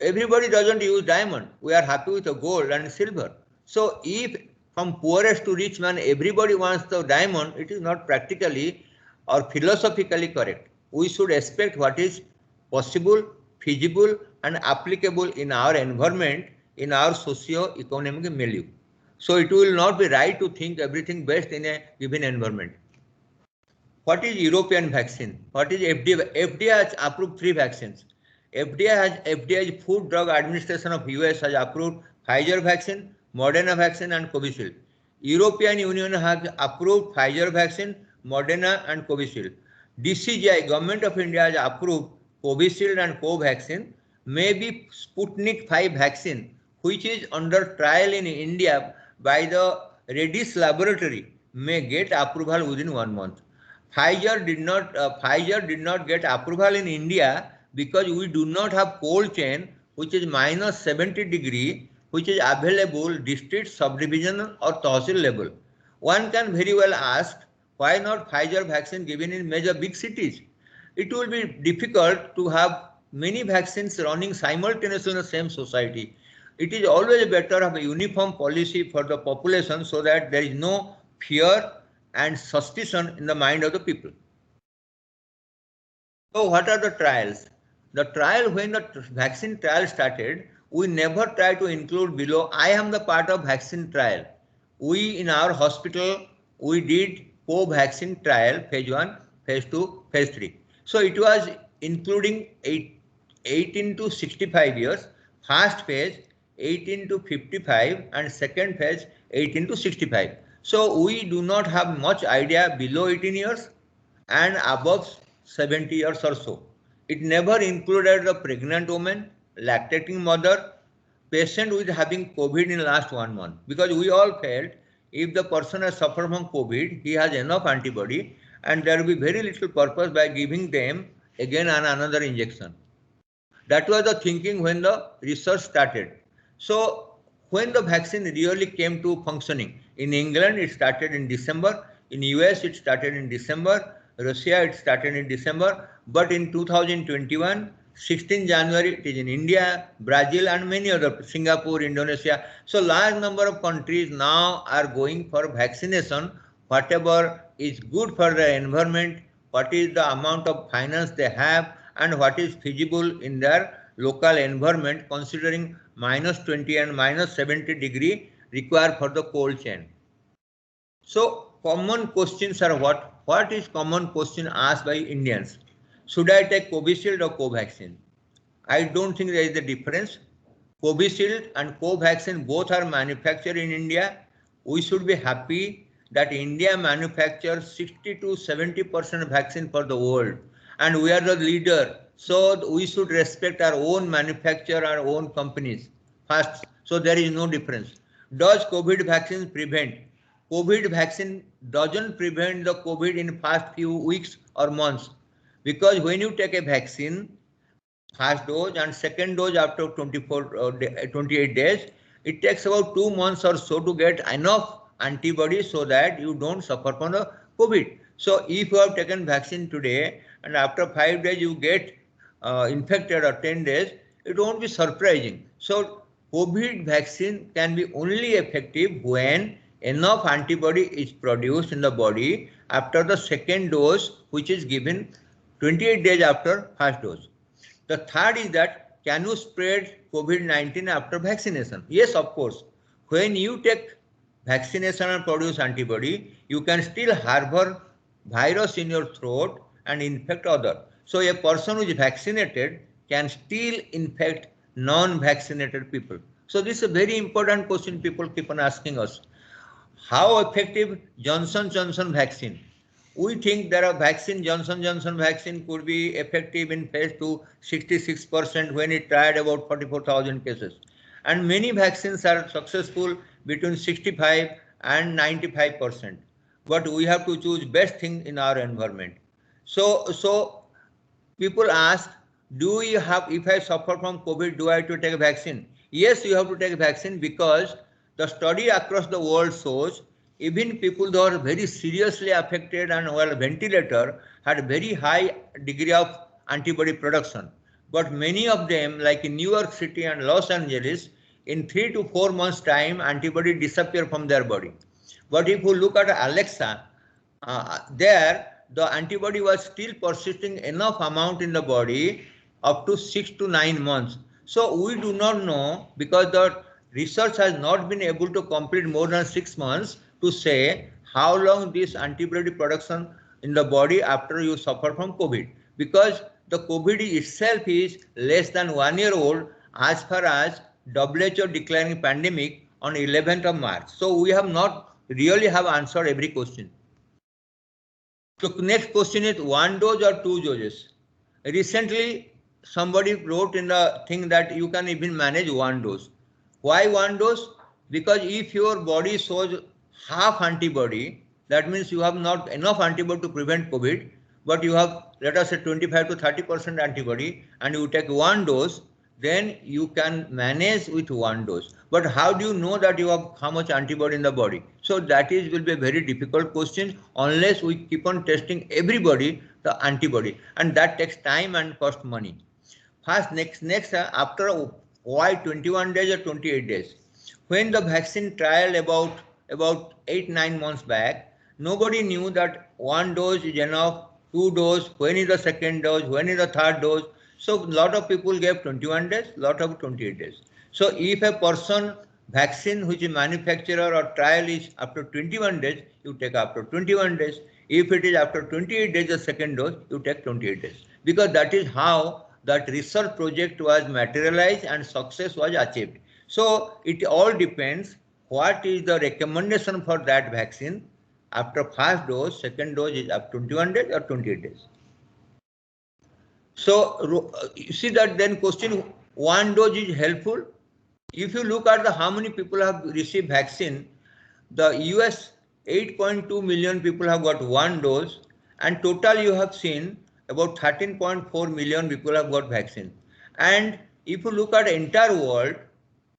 everybody doesn't use diamond. We are happy with the gold and silver. So if from poorest to rich man, everybody wants the diamond, it is not practically or philosophically correct. We should expect what is possible, feasible, and applicable in our environment, in our socio-economic milieu. So it will not be right to think everything best in a given environment. What is European vaccine? What is FDA? FDA has approved 3 vaccines. FDA, Food Drug Administration of US, has approved Pfizer vaccine, Moderna vaccine, and Covishield. European Union has approved Pfizer vaccine, Moderna, and Covishield. DCGI, Government of India, has approved Covishield and Covaxin. Maybe Sputnik 5 vaccine, which is under trial in India by the Reddy's laboratory, may get approval within 1 month. Pfizer did not get approval in India because we do not have cold chain, which is minus 70 degree, which is available district, subdivision, or tahsil level. One can very well ask, why not Pfizer vaccine given in major big cities? It will be difficult to have many vaccines running simultaneously in the same society. It is always better to have a uniform policy for the population, so that there is no fear and suspicion in the mind of the people. So what are the trials? The trial, when the vaccine trial started, we never try to include below, I am the part of vaccine trial. We in our hospital, we did co-vaccine trial, phase 1, phase 2, phase 3. So it was including 18 to 65 years, first phase 18 to 55, and second phase 18 to 65. So we do not have much idea below 18 years and above 70 years or so. It never included the pregnant woman, lactating mother, patient with having COVID in the last 1 month, because we all felt if the person has suffered from COVID, he has enough antibody, and there will be very little purpose by giving them again another injection. That was the thinking when the research started. So when the vaccine really came to functioning, in England it started in December, in US it started in December, Russia it started in December, but in 2021, 16 January it is in India, Brazil, and many other, Singapore, Indonesia. So large number of countries now are going for vaccination, whatever is good for the environment, what is the amount of finance they have, and what is feasible in their local environment, considering minus 20 and minus 70 degree required for the cold chain. So common questions are what? What is common question asked by Indians? Should I take Covishield or Covaxin? I don't think there is a difference. Covishield and Covaxin both are manufactured in India. We should be happy that India manufactures 60 to 70% vaccine for the world, and we are the leader. So we should respect our own manufacturer, our own companies first. So there is no difference. Does COVID vaccine prevent? COVID vaccine doesn't prevent the COVID in first few weeks or months, because when you take a vaccine, first dose and second dose after 28 days, it takes about 2 months or so to get enough antibody so that you don't suffer from the COVID. So if you have taken vaccine today and after 5 days you get infected or 10 days, it won't be surprising. So COVID vaccine can be only effective when enough antibody is produced in the body after the second dose, which is given 28 days after first dose. The third is that, can you spread COVID-19 after vaccination? Yes, of course. When you take vaccination and produce antibody, you can still harbor virus in your throat and infect others. So a person who is vaccinated can still infect non-vaccinated people. So this is a very important question people keep on asking us. How effective Johnson & Johnson vaccine? We think there are vaccine, Johnson & Johnson vaccine could be effective in phase 2, 66% when it tried about 44,000 cases. And many vaccines are successful between 65 and 95%. But we have to choose best thing in our environment. So people ask, do you have, if I suffer from COVID, do I have to take a vaccine? Yes, you have to take a vaccine, because the study across the world shows even people who are very seriously affected and were on ventilator had very high degree of antibody production. But many of them, like in New York City and Los Angeles, in 3 to 4 months time, antibody disappear from their body. But if you look at Alexa, there the antibody was still persisting enough amount in the body up to 6 to 9 months. So we do not know, because the research has not been able to complete more than 6 months to say how long this antibody production in the body after you suffer from COVID, because the COVID itself is less than 1 year old as far as WHO declaring pandemic on 11th of March. So we have not really have answered every question. So next question is 1 dose or 2 doses. Recently, somebody wrote in the thing that you can even manage 1 dose. Why 1 dose? Because if your body shows half antibody, that means you have not enough antibody to prevent COVID, but you have, let us say, 25 to 30% antibody, and you take 1 dose, then you can manage with 1 dose. But how do you know that you have how much antibody in the body? So that is will be a very difficult question unless we keep on testing everybody the antibody, and that takes time and cost money. First, next after why 21 days or 28 days? When the vaccine trial about 8-9 months back, nobody knew that 1 dose is enough, 2 dose, when is the second dose, when is the third dose. So a lot of people gave 21 days, lot of 28 days. So if a person vaccine which is manufacturer or trial is after 21 days, you take after 21 days. If it is after 28 days the second dose, you take 28 days. Because that is how that research project was materialized and success was achieved. So it all depends what is the recommendation for that vaccine. After first dose, second dose is up 21 days or 28 days. So you see that then question 1 dose is helpful. If you look at the how many people have received vaccine, the US 8.2 million people have got 1 dose, and total you have seen about 13.4 million people have got vaccine. And if you look at the entire world,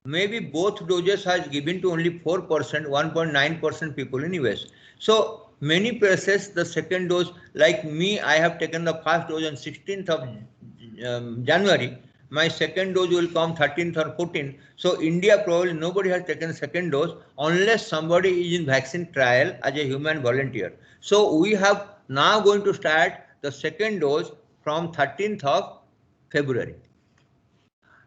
maybe both doses has given to only 4%, 1.9% people in US. So many places the second dose, like me, I have taken the first dose on 16th of January. My second dose will come 13th or 14th. So India probably nobody has taken second dose unless somebody is in vaccine trial as a human volunteer. So we have now going to start the second dose from 13th of February.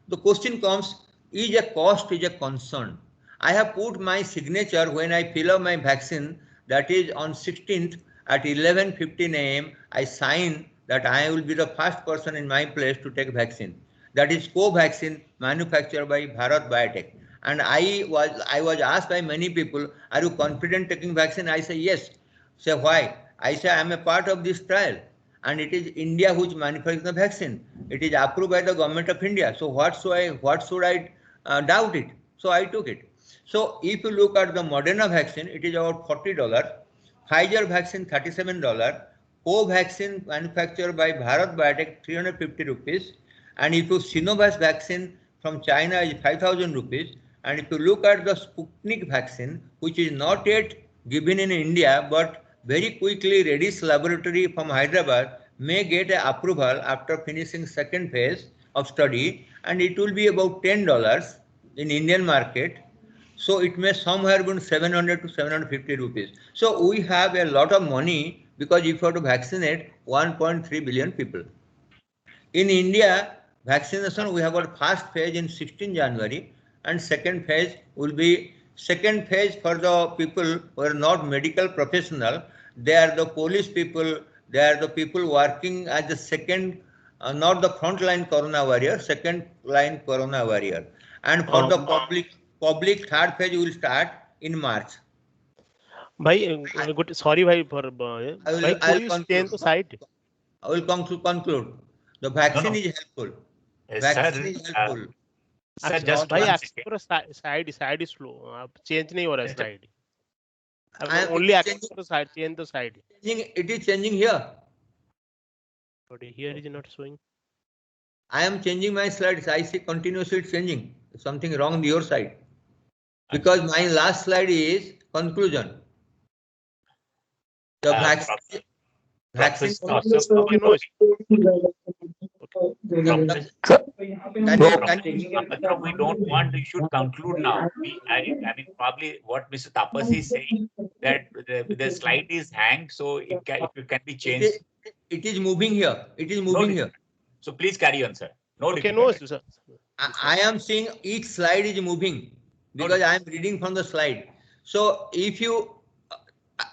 The question comes, is a cost is a concern? I have put my signature when I fill up my vaccine, that is on 16th at 11:15 a.m. I sign that I will be the first person in my place to take vaccine. That is Covaxin, manufactured by Bharat Biotech. And I was asked by many people, are you confident taking vaccine? I say yes. Say why? I say I am a part of this trial, and it is India which manufactures the vaccine. It is approved by the government of India. So what should I doubt it? So I took it. So if you look at the Moderna vaccine, it is about $40. Pfizer vaccine $37. Covaxin manufactured by Bharat Biotech 350 rupees. And if you Sinovac vaccine from China is 5,000 rupees. And if you look at the Sputnik vaccine, which is not yet given in India, but very quickly Reddy's laboratory from Hyderabad may get an approval after finishing second phase of study, and it will be about $10 in Indian market. So it may somewhere between 700 to 750 rupees. So we have a lot of money because if you have to vaccinate 1.3 billion people. In India, vaccination, we have got first phase in 16 January, and second phase will be second phase for the people who are not medical professional. They are the police people, they are the people working as the second, not the front line corona warrior, second line corona warrior. And for the public third phase will start in March. भाई good sorry भाई for भाई could you stand to side? I will conclude. The vaccine is helpful. Vaccine is helpful. Sir, just भाई one आपकी second. पूरा side is slow. आप change नहीं हो रहा Better. slide. I am Only changing- across the side, change the side. It is changing here. But here is not showing. I am changing my slides. I see continuously it's changing. Something wrong on your side. Because my last slide is conclusion. The vaccine. Professor, Okay, no issue. Professor, we don't want, you should conclude now. I mean, probably what Mr. Tapas is saying, that the slide is hanged, so it can be changed. It is moving here. It is moving here. So please carry on, sir. No Okay, no difficulty. issue, sir. I am seeing each slide is moving because I am reading from the slide. So if you,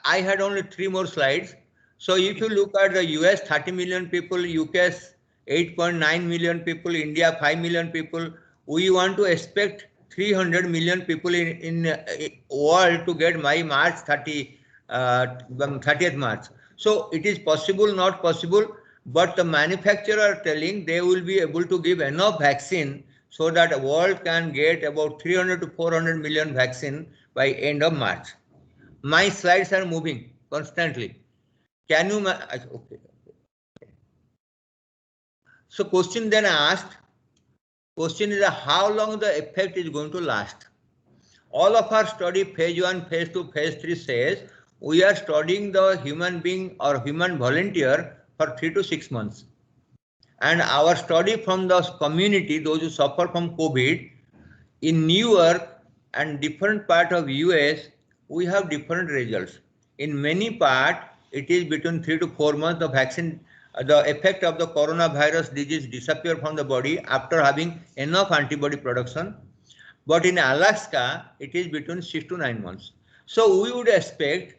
I had only 3 more slides. So if you look at the US, 30 million people, UK, 8.9 million people, India, 5 million people, we want to expect 300 million people in world to get by March 30th March. So it is possible, not possible, but the manufacturer are telling they will be able to give enough vaccine so that the world can get about 300 to 400 million vaccine by end of March. My slides are moving constantly. Can you, okay. So question then asked, question is how long the effect is going to last. All of our study phase 1, phase 2, phase 3 says we are studying the human being or human volunteer for 3 to 6 months. And our study from the community, those who suffer from COVID, in New York and different part of US, we have different results. In many part, it is between 3 to 4 months the vaccine, the effect of the coronavirus disease disappear from the body after having enough antibody production. But in Alaska, it is between 6 to 9 months. So we would expect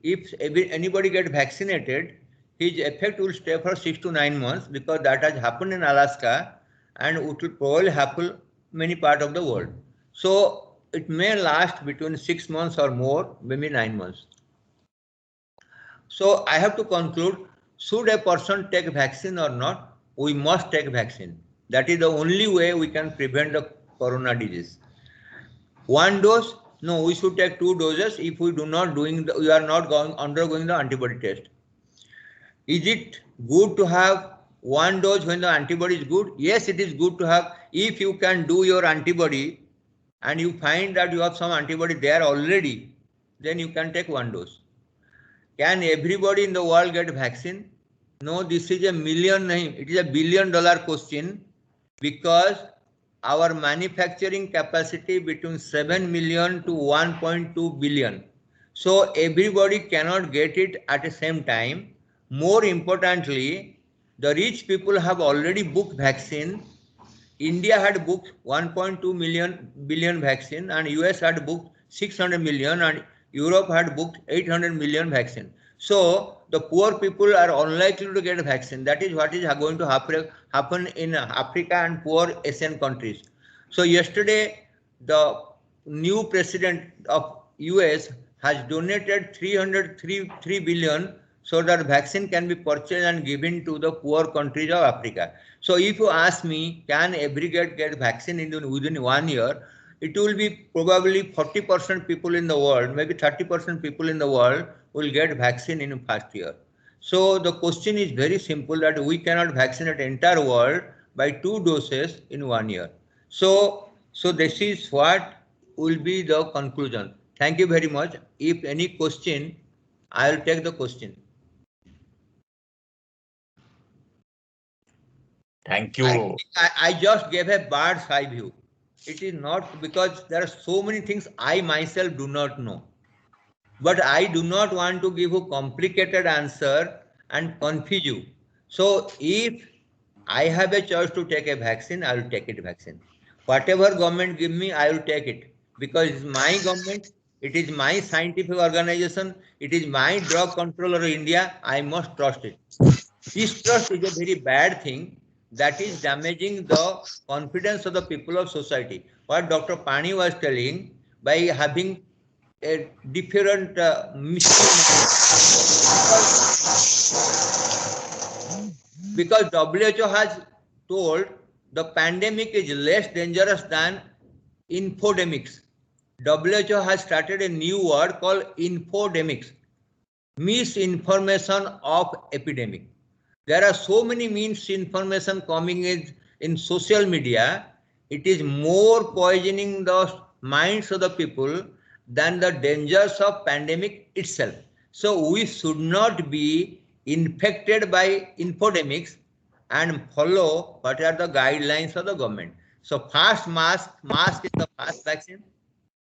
if anybody get vaccinated, his effect will stay for 6 to 9 months because that has happened in Alaska and it will probably happen many parts of the world. So it may last between 6 months or more, maybe 9 months. So I have to conclude, should a person take vaccine or not? We must take vaccine. That is the only way we can prevent the corona disease. 1 dose? No, we should take 2 doses if we do not we are not undergoing the antibody test. Is it good to have 1 dose when the antibody is good? Yes, it is good to have. If you can do your antibody and you find that you have some antibody there already, then you can take 1 dose. Can everybody in the world get vaccine? No, this is a million, it is a $1 billion question because our manufacturing capacity between 7 million to 1.2 billion. So everybody cannot get it at the same time. More importantly, the rich people have already booked vaccine. India had booked 1.2 billion vaccine and US had booked 600 million and Europe had booked 800 million vaccine. So the poor people are unlikely to get a vaccine. That is what is going to happen in Africa and poor Asian countries. So yesterday, the new president of US has donated 3 billion so that vaccine can be purchased and given to the poor countries of Africa. So if you ask me, can every get vaccine within 1 year? It will be probably 40% people in the world, maybe 30% people in the world will get vaccine in the first year. So the question is very simple that we cannot vaccinate the entire world by 2 doses in 1 year. So this is what will be the conclusion. Thank you very much. If any question, I will take the question. Thank you. I just gave a bird's eye view. It is not because there are so many things I myself do not know. But I do not want to give a complicated answer and confuse you. So if I have a choice to take a vaccine, I will take it vaccine. Whatever government give me, I will take it because it's my government. It is my scientific organization. It is my drug controller of India. I must trust it. Distrust is a very bad thing that is damaging the confidence of the people of society. What Dr. Pani was telling, by having a different because WHO has told the pandemic is less dangerous than infodemics. WHO has started a new word called infodemics, misinformation of epidemic. there are so many means information coming in social media. It is more poisoning the minds of the people than the dangers of pandemic itself. So we should not be infected by infodemics and follow what are the guidelines of the government. So first mask is the first vaccine.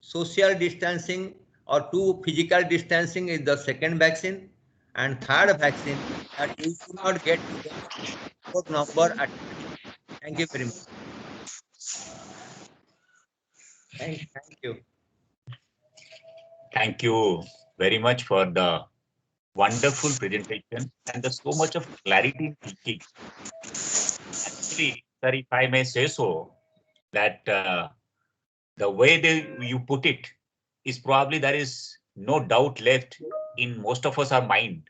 Social distancing or physical distancing is the second vaccine, and third vaccine that we do not get to the number at. Thank you very much. Thank you. Thank you very much for the wonderful presentation and the so much of clarity in thinking. Actually, sir, if I may say so, that the way you put it is probably there is no doubt left in most of us our mind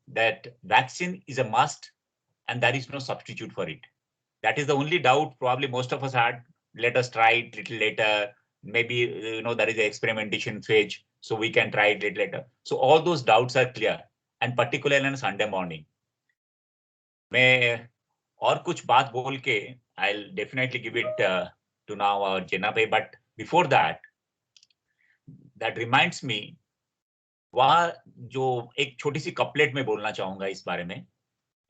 that vaccine is a must and there is no substitute for it. That is the only doubt probably most of us had. Let us try it little later. Maybe there is an experimentation phase, so we can try it little later. So all those doubts are clear, and particularly on Sunday morning. मैं और कुछ बात बोल के I'll definitely give it to now our Jena bhai, but before that reminds me, वहाँ जो एक छोटी सी कपलेट में बोलना चाहूंगा इस बारे में,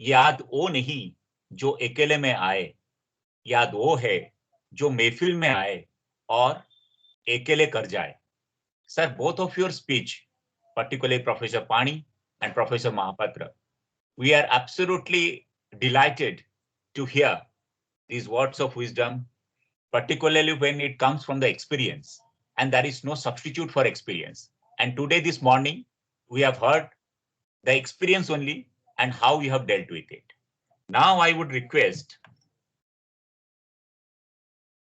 याद वो नहीं जो अकेले में आए, याद वो है जो महफिल में आए और अकेले कर जाए. Sir, both of your speech, particularly Professor Pani and Professor Mahapatra, we are absolutely delighted to hear these words of wisdom, particularly when it comes from the experience, and there is no substitute for experience. And today, this morning, we have heard the experience only and how you have dealt with it. Now, I would request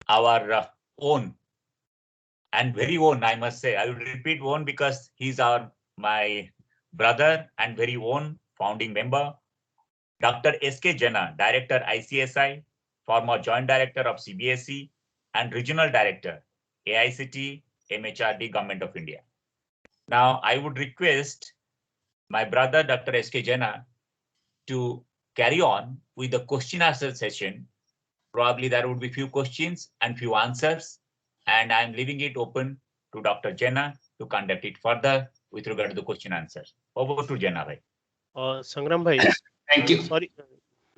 our own and very own, I must say, I will repeat own because he's my brother and very own founding member, Dr. S.K. Jena, Director ICSI, former Joint Director of CBSE and Regional Director, AICT, MHRD, Government of India. Now, I would request my brother, Dr. S.K. Jena, to carry on with the question answer session. Probably there would be few questions and few answers, and I'm leaving it open to Dr. Jena to conduct it further with regard to the question answers. Over to Jena bhai. Sangram bhai. Thank you. Sorry,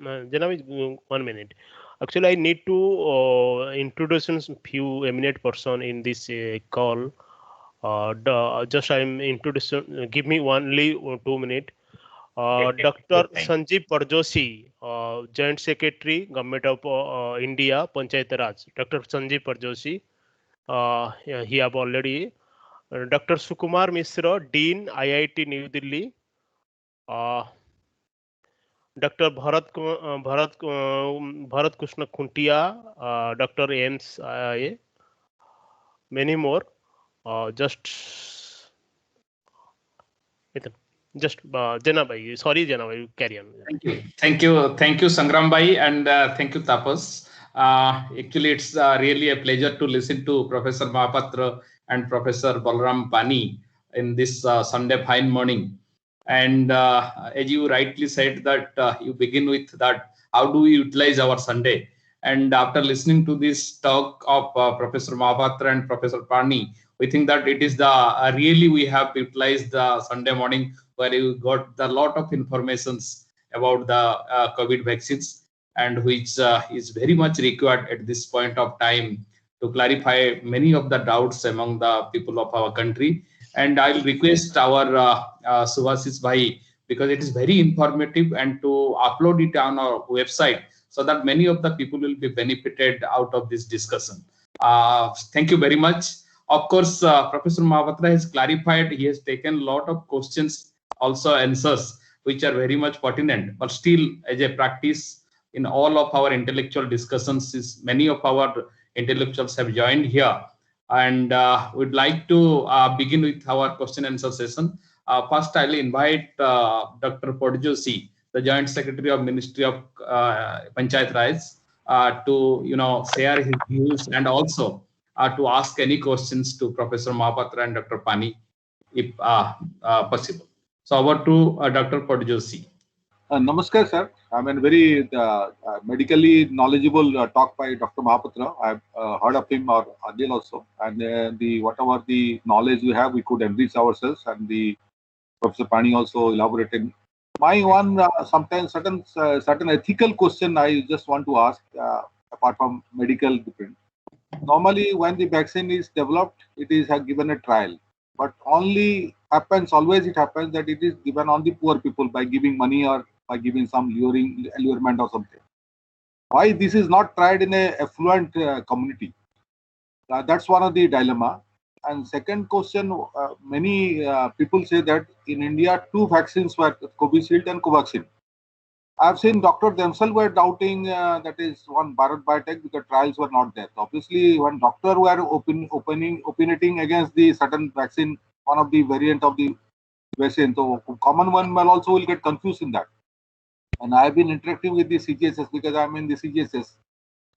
Jena bhai, 1 minute. Actually, I need to introduce a few eminent person in this call. Just I'm introducing. Give me only 2 minutes. Dr. Sanjeev Parjoshi, Joint Secretary, Government of India, Panchayat Raj. Dr. Sanjeev Parjoshi, he have already. Dr. Sukumar Mishra, Dean, IIT New Delhi. Dr. Bharat Krishna Khuntia, Dr. AIMS, many more. Just Jena bhai, sorry Jena bhai, carry on. Thank you Sangram bhai, and thank you Tapas. Actually, it's really a pleasure to listen to Professor Mahapatra and Professor Balram Pani in this Sunday fine morning. And as you rightly said that you begin with that, how do we utilize our Sunday? And after listening to this talk of Professor Mahapatra and Professor Pani, we think that it is the really we have utilized the Sunday morning where you got a lot of informations about the COVID vaccines, and which is very much required at this point of time to clarify many of the doubts among the people of our country. And I'll request our Subhasis Bhai, because it is very informative, and to upload it on our website so that many of the people will be benefited out of this discussion. Thank you very much. Of course, Professor Mahapatra has clarified, he has taken a lot of questions, also answers, which are very much pertinent, but still as a practice in all of our intellectual discussions, many of our intellectuals have joined here. And we'd like to begin with our question answer session. First, I'll invite Dr. Parjoshi, the Joint Secretary of Ministry of Panchayat Raj, to share his views, and also to ask any questions to Professor Mahapatra and Dr. Pani, if possible. So over to Dr. Parjoshi. Namaskar, sir. I mean, very medically knowledgeable talk by Dr. Mahapatra. I've heard of him or Adil also, and the whatever the knowledge we have, we could enrich ourselves. And the Professor Pani also elaborated. My one sometimes certain ethical question I just want to ask, apart from medical different. Normally, when the vaccine is developed, it is given a trial, but always it happens that it is given on the poor people by giving money or by giving some allurement or something. Why this is not tried in a affluent community? That's one of the dilemma. And second question, many people say that in India, two vaccines were Covishield and Covaxin. I've seen doctors themselves were doubting that is one Bharat Biotech because trials were not there. So obviously, when doctors were opinating against the certain vaccine, one of the variant of the vaccine, so common one will also get confused in that. And I've been interacting with the CGSS because I'm in the CGSS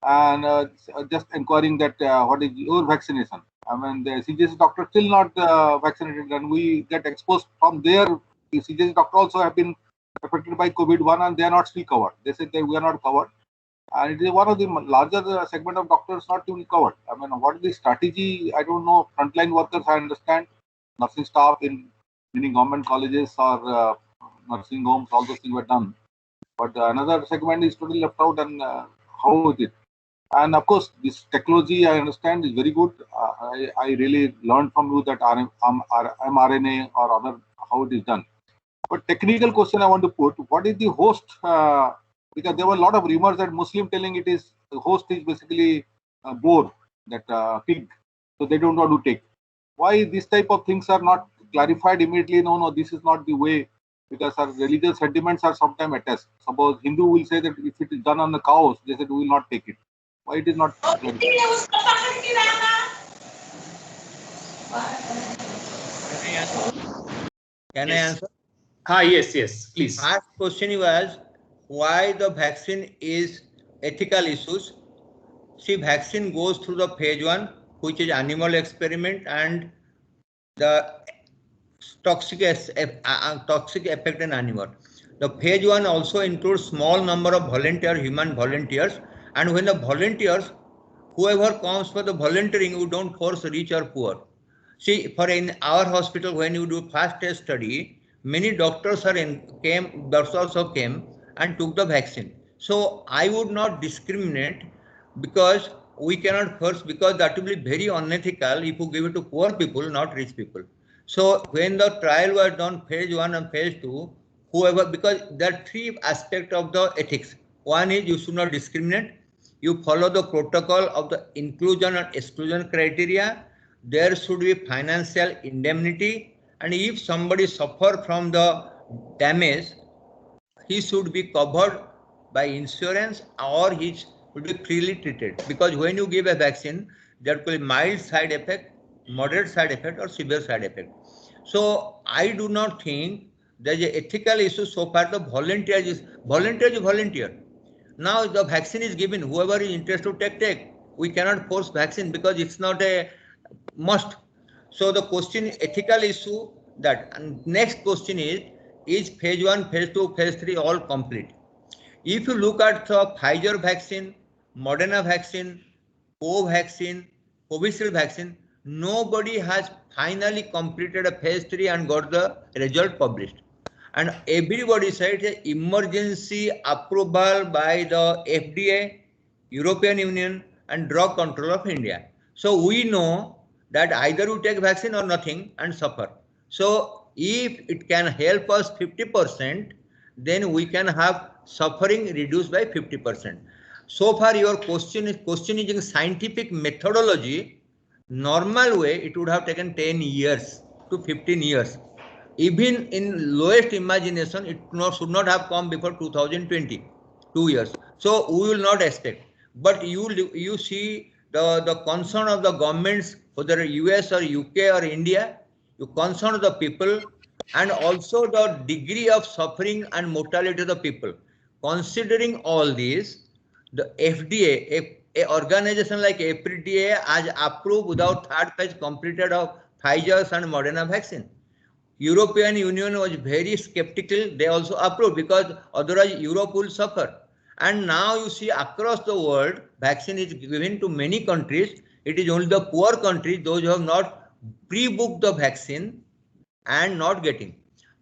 and just inquiring that what is your vaccination. I mean, the CGSS doctor still not vaccinated, and we get exposed from there. The CGSS doctor also have been affected by COVID-1 and they are not still covered. They said that we are not covered. And it is one of the larger segment of doctors not to be covered. I mean, what is the strategy? I don't know. Frontline workers, I understand. Nursing staff in many government colleges or nursing homes, all those things were done. But another segment is totally left out, and how is it? And of course, this technology I understand is very good. I really learned from you that mRNA or other how it is done. But technical question I want to put: what is the host? Because there were a lot of rumors that Muslim telling it is the host is basically boar, that pig, so they don't want to take. Why this type of things are not clarified immediately? No, this is not the way. Because our religious sentiments are sometimes attached. Suppose Hindu will say that if it is done on the cows, they said we will not take it. Why it is not clarified? Can I Yes. answer? Yes, please. First question was why the vaccine is ethical issues. See, vaccine goes through the phase 1, which is animal experiment, and the toxic effect in animal. The phase 1 also includes small number of human volunteers, and when the volunteers, whoever comes for the volunteering, you don't force rich or poor. See, for in our hospital, when you do fast test study, many doctors also came and took the vaccine. So I would not discriminate because we cannot force, because that will be very unethical if you give it to poor people, not rich people. So when the trial was done, phase 1 and phase 2, whoever, because there are three aspects of the ethics. One is you should not discriminate. You follow the protocol of the inclusion and exclusion criteria. There should be financial indemnity, and if somebody suffer from the damage, he should be covered by insurance or he will be freely treated. Because when you give a vaccine, there could be mild side effect, moderate side effect, or severe side effect. So I do not think there is an ethical issue so far. The volunteer. Now the vaccine is given. Whoever is interested to take. We cannot force vaccine because it's not a must. So the question, ethical issue, that. And next question is phase 1, phase 2, phase 3 all complete? If you look at the Pfizer vaccine, Moderna vaccine, Covaxin, Covishield vaccine, nobody has finally completed a phase 3 and got the result published. And everybody said emergency approval by the FDA, European Union, and Drug Control of India. So we know that either you take vaccine or nothing and suffer. So if it can help us 50%, then we can have suffering reduced by 50%. So far, your question is questioning scientific methodology. Normal way, it would have taken 10 years to 15 years. Even in lowest imagination, it should not have come before 2020, 2 years. So we will not expect. But you see the concern of the governments, whether US or UK or India, you concern the people, and also the degree of suffering and mortality of the people. Considering all this, the FDA, a organization like FDA, has approved without third phase completed of Pfizer's and Moderna vaccine. European Union was very skeptical. They also approved because otherwise Europe will suffer. And now you see across the world, vaccine is given to many countries. It is only the poor countries, those who have not pre-booked the vaccine and not getting.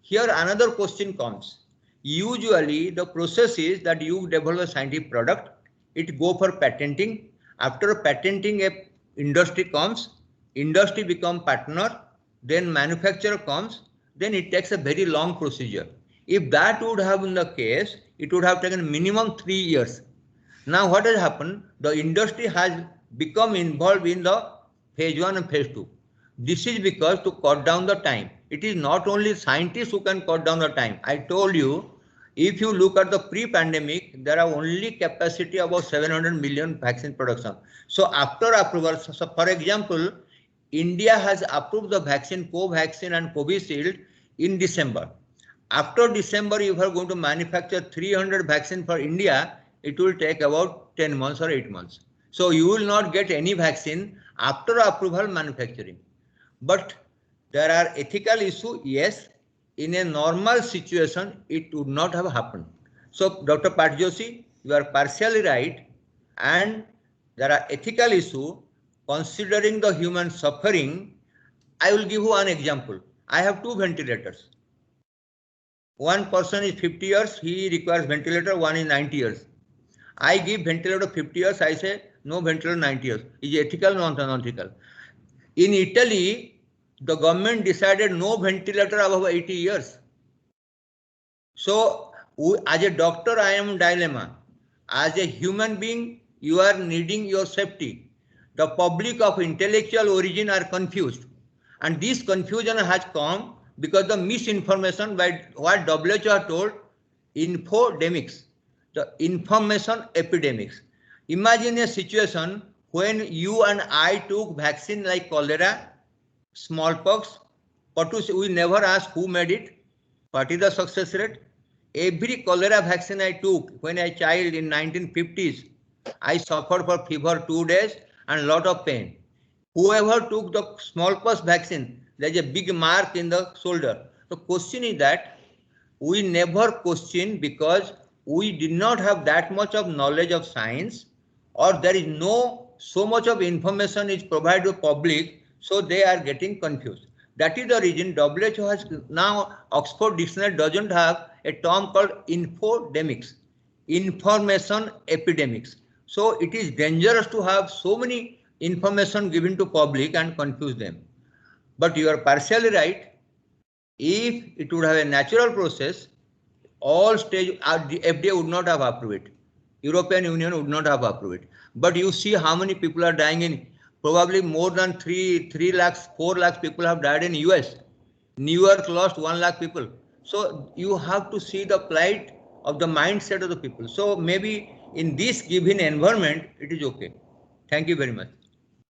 Here another question comes. Usually the process is that you develop a scientific product, it go for patenting. After patenting, a industry comes, industry become partner, then manufacturer comes, then it takes a very long procedure. If that would have been the case, it would have taken minimum 3 years. Now what has happened? The industry has become involved in the phase 1 and phase 2. This is because to cut down the time. It is not only scientists who can cut down the time. I told you, if you look at the pre-pandemic, there are only capacity about 700 million vaccine production. So after approval, so for example, India has approved the vaccine Covaxin and Covishield in December. After December, if you are going to manufacture 300 vaccine for India, it will take about 10 months or 8 months. So you will not get any vaccine after approval manufacturing. But there are ethical issues, yes. In a normal situation, it would not have happened. So Dr. Patjoshi, you are partially right, and there are ethical issues considering the human suffering. I will give you one example. I have 2 ventilators. One person is 50 years, he requires ventilator, one is 90 years. I give ventilator 50 years, I say no ventilator 90 years. Is it ethical or non-ethical? In Italy, the government decided no ventilator above 80 years. So as a doctor, I am in dilemma. As a human being, you are needing your safety. The public of intellectual origin are confused. And this confusion has come because the misinformation by what WHO are told, infodemics, the information epidemics. Imagine a situation when you and I took vaccine like cholera, smallpox, we never ask who made it, what is the success rate. Every cholera vaccine I took when I was a child in 1950s, I suffered for fever 2 days and lot of pain. Whoever took the smallpox vaccine, there is a big mark in the shoulder. The question is that we never question because we did not have that much of knowledge of science, or there is no so much of information is provided to public, so they are getting confused. That is the reason WHO has now, Oxford Dictionary doesn't have a term called infodemics, information epidemics. So it is dangerous to have so many information given to public and confuse them. But you are partially right. If it would have a natural process, all stage, the FDA would not have approved it. European Union would not have approved it. But you see how many people are dying in, probably more than 3 lakhs, 4 lakhs people have died in US. New York lost 1 lakh people. So you have to see the plight of the mindset of the people. So maybe in this given environment, it is okay. Thank you very much.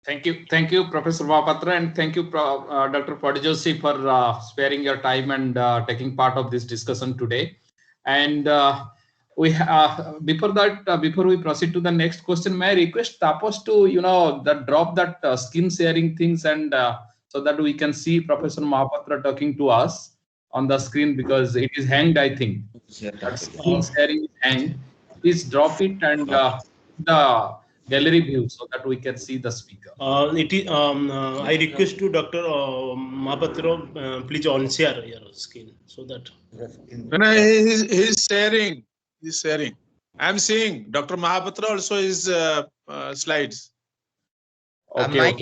Thank you, Professor Mahapatra, and thank you, Dr. Patjoshi, for sparing your time and taking part of this discussion today. And before we proceed to the next question, may I request Tapas to drop that screen sharing things, and so that we can see Professor Mahapatra talking to us on the screen, because it is hanged, I think. That screen sharing is hanged. Please drop it and the gallery view so that we can see the speaker. I request to Dr. Mahapatra, please on-share your screen so that. No, he's sharing. He's sharing. I'm seeing Dr. Mahapatra also his slides. Okay.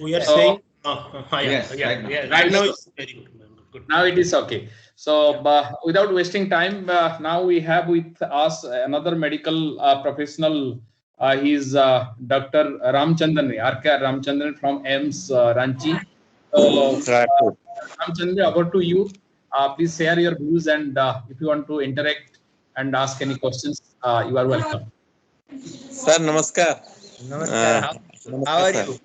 We are saying. Yes, right now it's very good. Now it is okay. So without wasting time, now we have with us another medical professional. He is Dr. Ramchandran, R.K. Ramchandran from AIIMS Ranchi. So, Ramchandran, over to you. Please share your views, and if you want to interact and ask any questions, you are welcome. Sir, namaskar. Namaskar. How are you?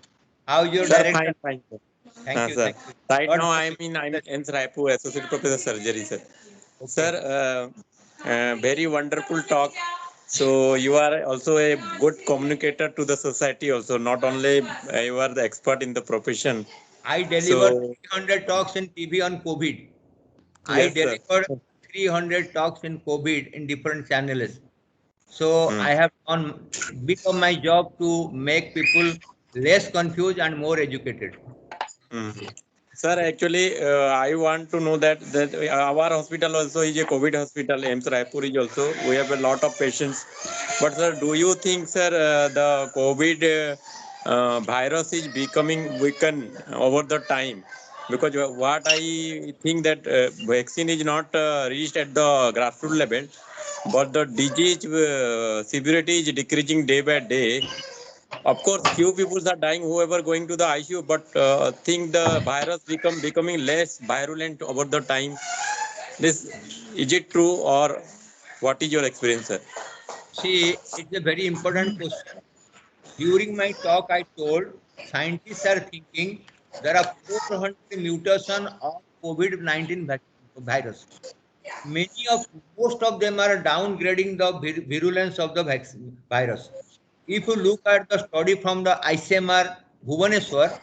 How is your director? Fine. Thank you. Sir. Thank you. Right now, I'm in AIIMS Raipur, Associate Professor Surgery, sir. Okay. Sir, very wonderful talk. So you are also a good communicator to the society also. Not only you are the expert in the profession, I delivered So 300 talks in TV on COVID. I yes, sir. delivered 300 talks in COVID in different channels. So I have done bit of my job to make people less confused and more educated. Sir, actually, I want to know that our hospital also is a COVID hospital. AIIMS Raipur is also. We have a lot of patients. But sir, do you think, sir, the COVID virus is becoming weakened over the time? Because what I think that vaccine is not reached at the grassroots level, but the disease severity is decreasing day by day. Of course, few people are dying, whoever going to the ICU, but think the virus becoming less virulent over the time. This is it true or what is your experience, sir? See, it's a very important question. During my talk, I told scientists are thinking there are 400 mutations of COVID-19 virus. Most of them are downgrading the virulence of the virus. If you look at the study from the ICMR Bhubaneswar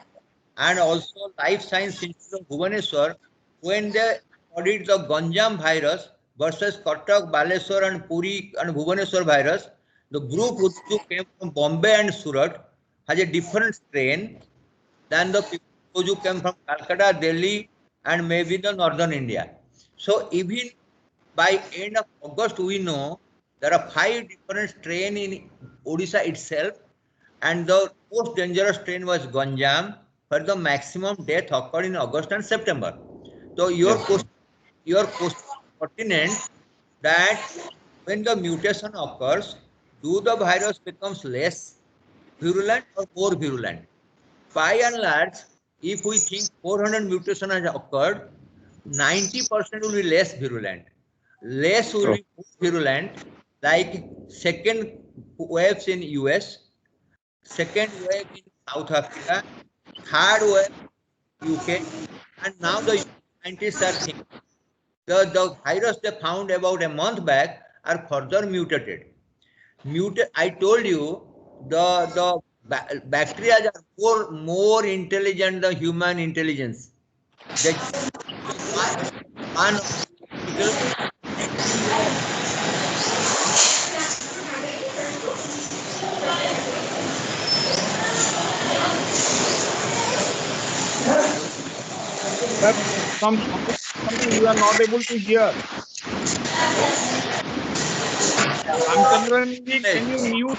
and also Life Science Institute of Bhubaneswar, when they studied the Ganjam virus versus Cuttack, Baleswar and Puri and Bhubaneswar virus, the group who came from Bombay and Surat has a different strain than the people who came from Calcutta, Delhi and maybe the northern India. So even by end of August, we know there are 5 different strains in Odisha itself, and the most dangerous strain was Ganjam, where the maximum death occurred in August and September. So your question is pertinent that when the mutation occurs, do the virus becomes less virulent or more virulent? By and large, if we think 400 mutation has occurred, 90% will be less virulent. Less will be more virulent, like second waves in US, second wave in South Africa, third wave UK, and now the scientists are thinking the virus they found about a month back are further mutated. I told you the bacteria are more intelligent than human intelligence. They one Something you are not able to hear. Ramchandran, can you mute?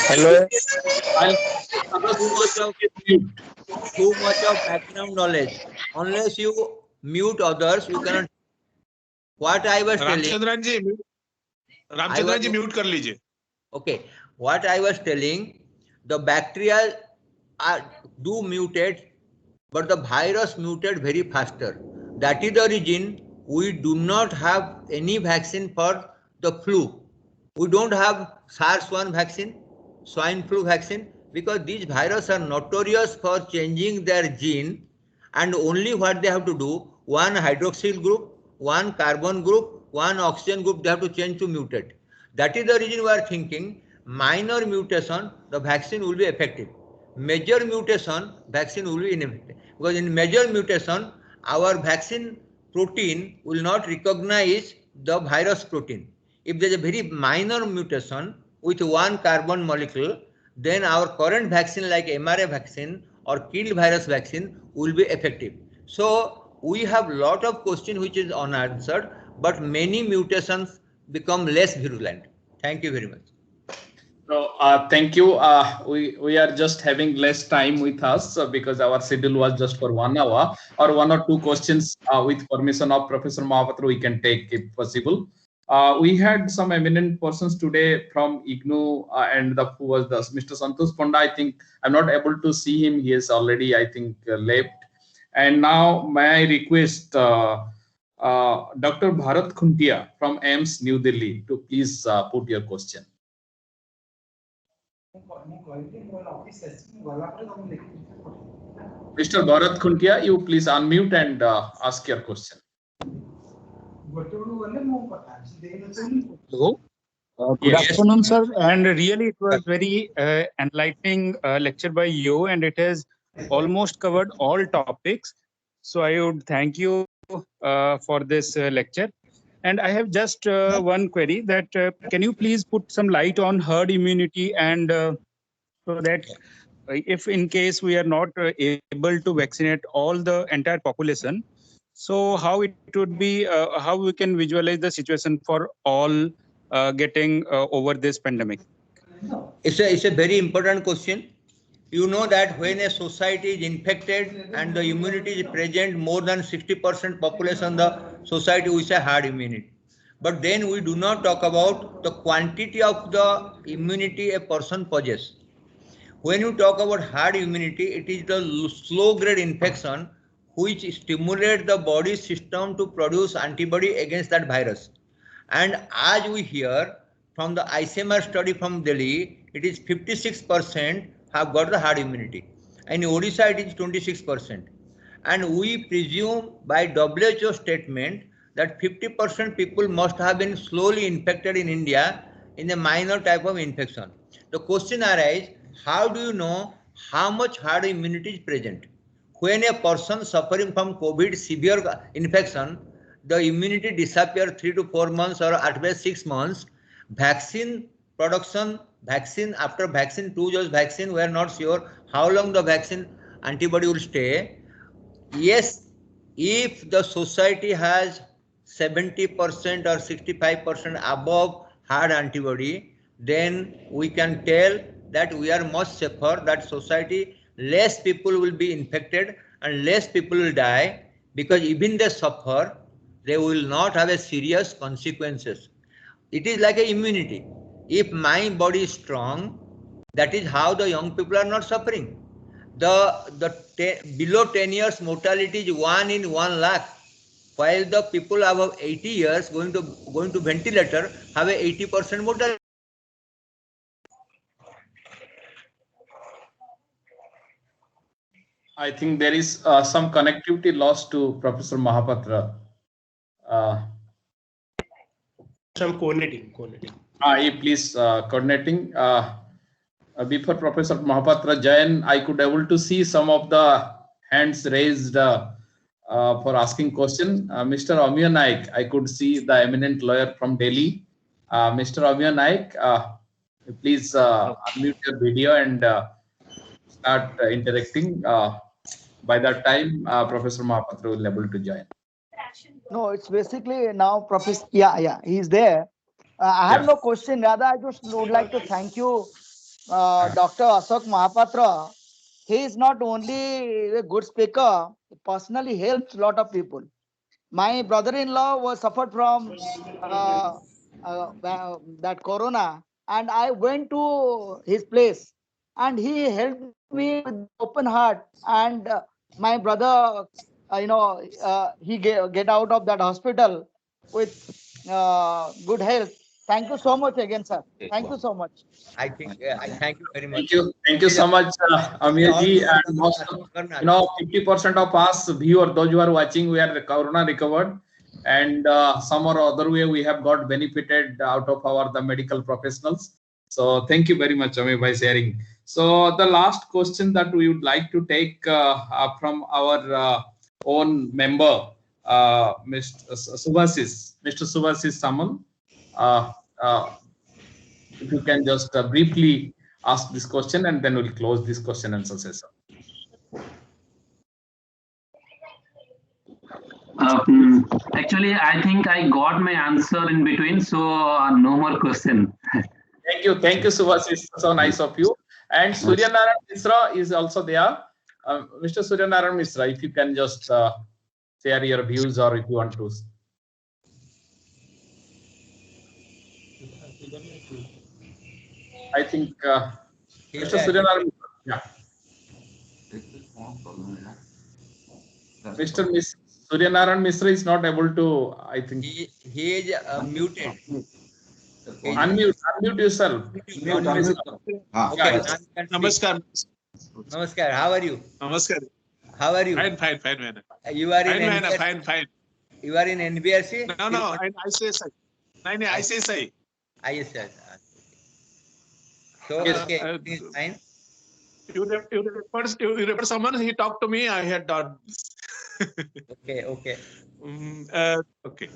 Hello. Too much of background knowledge. Unless you mute others, you cannot. What I was telling. Ramchandran ji, mute kar lijiye. Okay. What I was telling, the bacteria do mutate, but the virus mutate very faster. That is the reason we do not have any vaccine for the flu. We don't have SARS-1 vaccine, swine flu vaccine, because these viruses are notorious for changing their gene, and only what they have to do, one hydroxyl group, one carbon group, one oxygen group, they have to change to mutate. That is the reason we are thinking minor mutation, the vaccine will be effective. Major mutation, vaccine will be ineffective. Because in major mutation, our vaccine protein will not recognize the virus protein. If there is a very minor mutation with one carbon molecule, then our current vaccine like mRNA vaccine or killed virus vaccine will be effective. So we have lot of questions which is unanswered, but many mutations become less virulent. Thank you very much. So thank you. We are just having less time with us because our schedule was just for 1 hour, or 1 or 2 questions with permission of Professor Mahapatra we can take if possible. We had some eminent persons today from IGNOU and who was Mr. Santosh Panda. I think I'm not able to see him. He is already, I think, left. And now may I request Dr. Bharat Khuntia from AIIMS New Delhi to please put your question. Mr. Bharat Khuntia, you please unmute and ask your question. Hello. Good afternoon, sir. And really, it was very enlightening lecture by you, and it has almost covered all topics. So I would thank you for this lecture. And I have just one query that can you please put some light on herd immunity and so that if in case we are not able to vaccinate all the entire population, so how it would be, how we can visualize the situation for all getting over this pandemic? It's a very important question. You know that when a society is infected and the immunity is present, more than 60% population, the society we say herd immunity. But then we do not talk about the quantity of the immunity a person possesses. When you talk about herd immunity, it is the slow grade infection which stimulates the body system to produce antibody against that virus. And as we hear from the ICMR study from Delhi, it is 56% have got the herd immunity. And in Odisha, it is 26%. And we presume by WHO statement that 50% people must have been slowly infected in India in a minor type of infection. The question arises, how do you know how much herd immunity is present? When a person suffering from COVID severe infection, the immunity disappears 3 to 4 months or at best 6 months. Vaccine production, vaccine after vaccine, 2 dose vaccine, we are not sure how long the vaccine antibody will stay. Yes, if the society has 70% or 65% above herd antibody, then we can tell that we are much safer, that society, less people will be infected and less people will die, because even they suffer, they will not have a serious consequences. It is like a immunity. If my body is strong, that is how the young people are not suffering. Below 10 years mortality is 1 in 1 lakh, while the people above 80 years going to ventilator have a 80% mortality. I think there is some connectivity loss to Professor Mahapatra. Some coordinating. Please coordinating. Before Professor Mahapatra join, I could able to see some of the hands raised for asking question. Mr. Amiya Naik, I could see the eminent lawyer from Delhi. Mr. Amiya Naik, please unmute your video and start interacting. By that time, Professor Mahapatra will be able to join. No, it's basically now Professor. Yeah, he's there. I have no question. Rather, I just would like to thank you, Dr. Ashok Mahapatra. He is not only a good speaker, he personally helps a lot of people. My brother-in-law was suffered from that corona, and I went to his place, and he helped me with open heart. And my brother, he get out of that hospital with good health. Thank you so much again, sir. Thank you so much. I thank you very much. Thank you so much, Amiya ji. And most, 50% of us viewers, those who are watching, we are corona recovered, and some or other way we have got benefited out of the medical professionals. So thank you very much, Amiya, by sharing. So the last question that we would like to take from our own member, Mr. Subhasis Samal. If you can just briefly ask this question, and then we'll close this question and answer session. Actually, I think I got my answer in between, so no more question. Thank you, Subhasis. So nice of you. And Suryanarayan Misra is also there. Mr. Suryanarayan Misra, if you can just share your views, or if you want to. I think Mr. Suryanarayan, Mr. Suryanarayan Misra is not able to, I think. He is muted. Unmute yourself. Okay. Namaskar. Namaskar. How are you? Namaskar. How are you? Fine. You are in fine. You are in NBRC? No. ICSI. ICSI. So, Yes. okay, fine. you refer someone, he talked to me, I had done this. Okay, okay. Okay.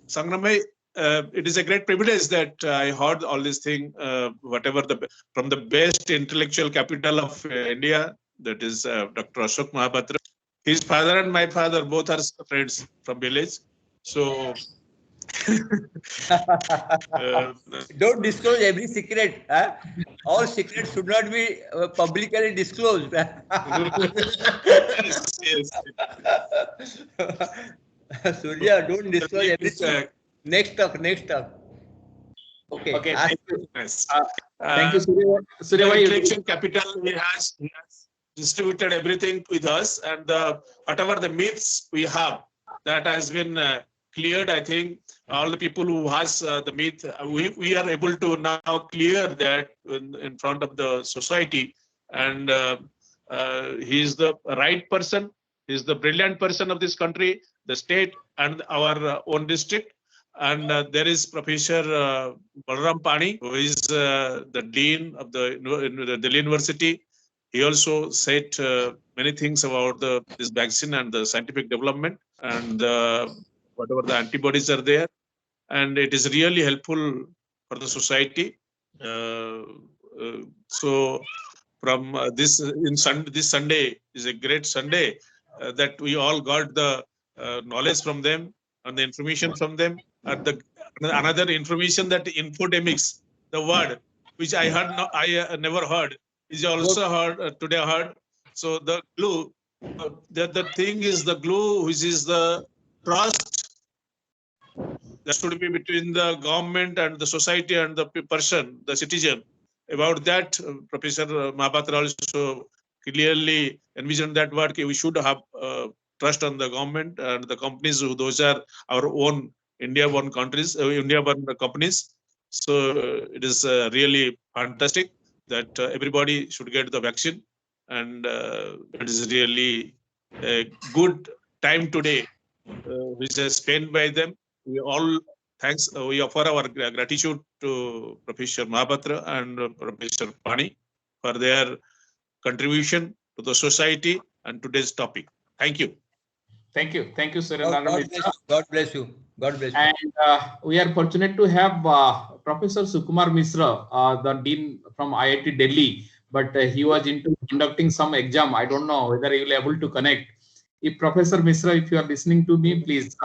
Sangram bhai, it is a great privilege that I heard all these things, whatever from the best intellectual capital of India, that is Dr. Ashok Mahapatra. His father and my father both are friends from village. So don't disclose every secret. Huh? All secrets should not be publicly disclosed. Yes. Surya, don't disclose everything. Next talk. Okay. Okay, ask- thank you. Yes. Thank you, Surya. Surya The bhai, intellectual capital, he has distributed everything with us, and whatever the myths we have, that has been cleared. I think all the people who has the myth, we are able to now clear that in front of the society, and he is the right person. He is the brilliant person of this country, the state, and our own district. And there is Professor Balram Pani, who is the dean of the Delhi University. He also said many things about this vaccine and the scientific development, and whatever the antibodies are there, and it is really helpful for the society. So from this Sunday is a great Sunday that we all got the knowledge from them and the information from them. And another information that infodemics, the word which I heard, I never heard, is also heard today. Heard. So the glue, the thing is the glue, which is the trust that should be between the government and the society and the person, the citizen. About that, Professor Mahapatra also clearly envisioned that word. We should have trust on the government and the companies. Those are our own India-born countries, India-born companies. So it is really fantastic that everybody should get the vaccine, and it is really a good time today, which is spent by them. We all thanks. We offer our gratitude to Professor Mahapatra and Professor Pani for their contribution to the society and today's topic. Thank you. Thank you, Surya. God bless you. And we are fortunate to have Professor Sukumar Misra, the dean from IIT Delhi, but he was into conducting some exam. I don't know whether he will be able to connect. If Professor Misra, if you are listening to me, please,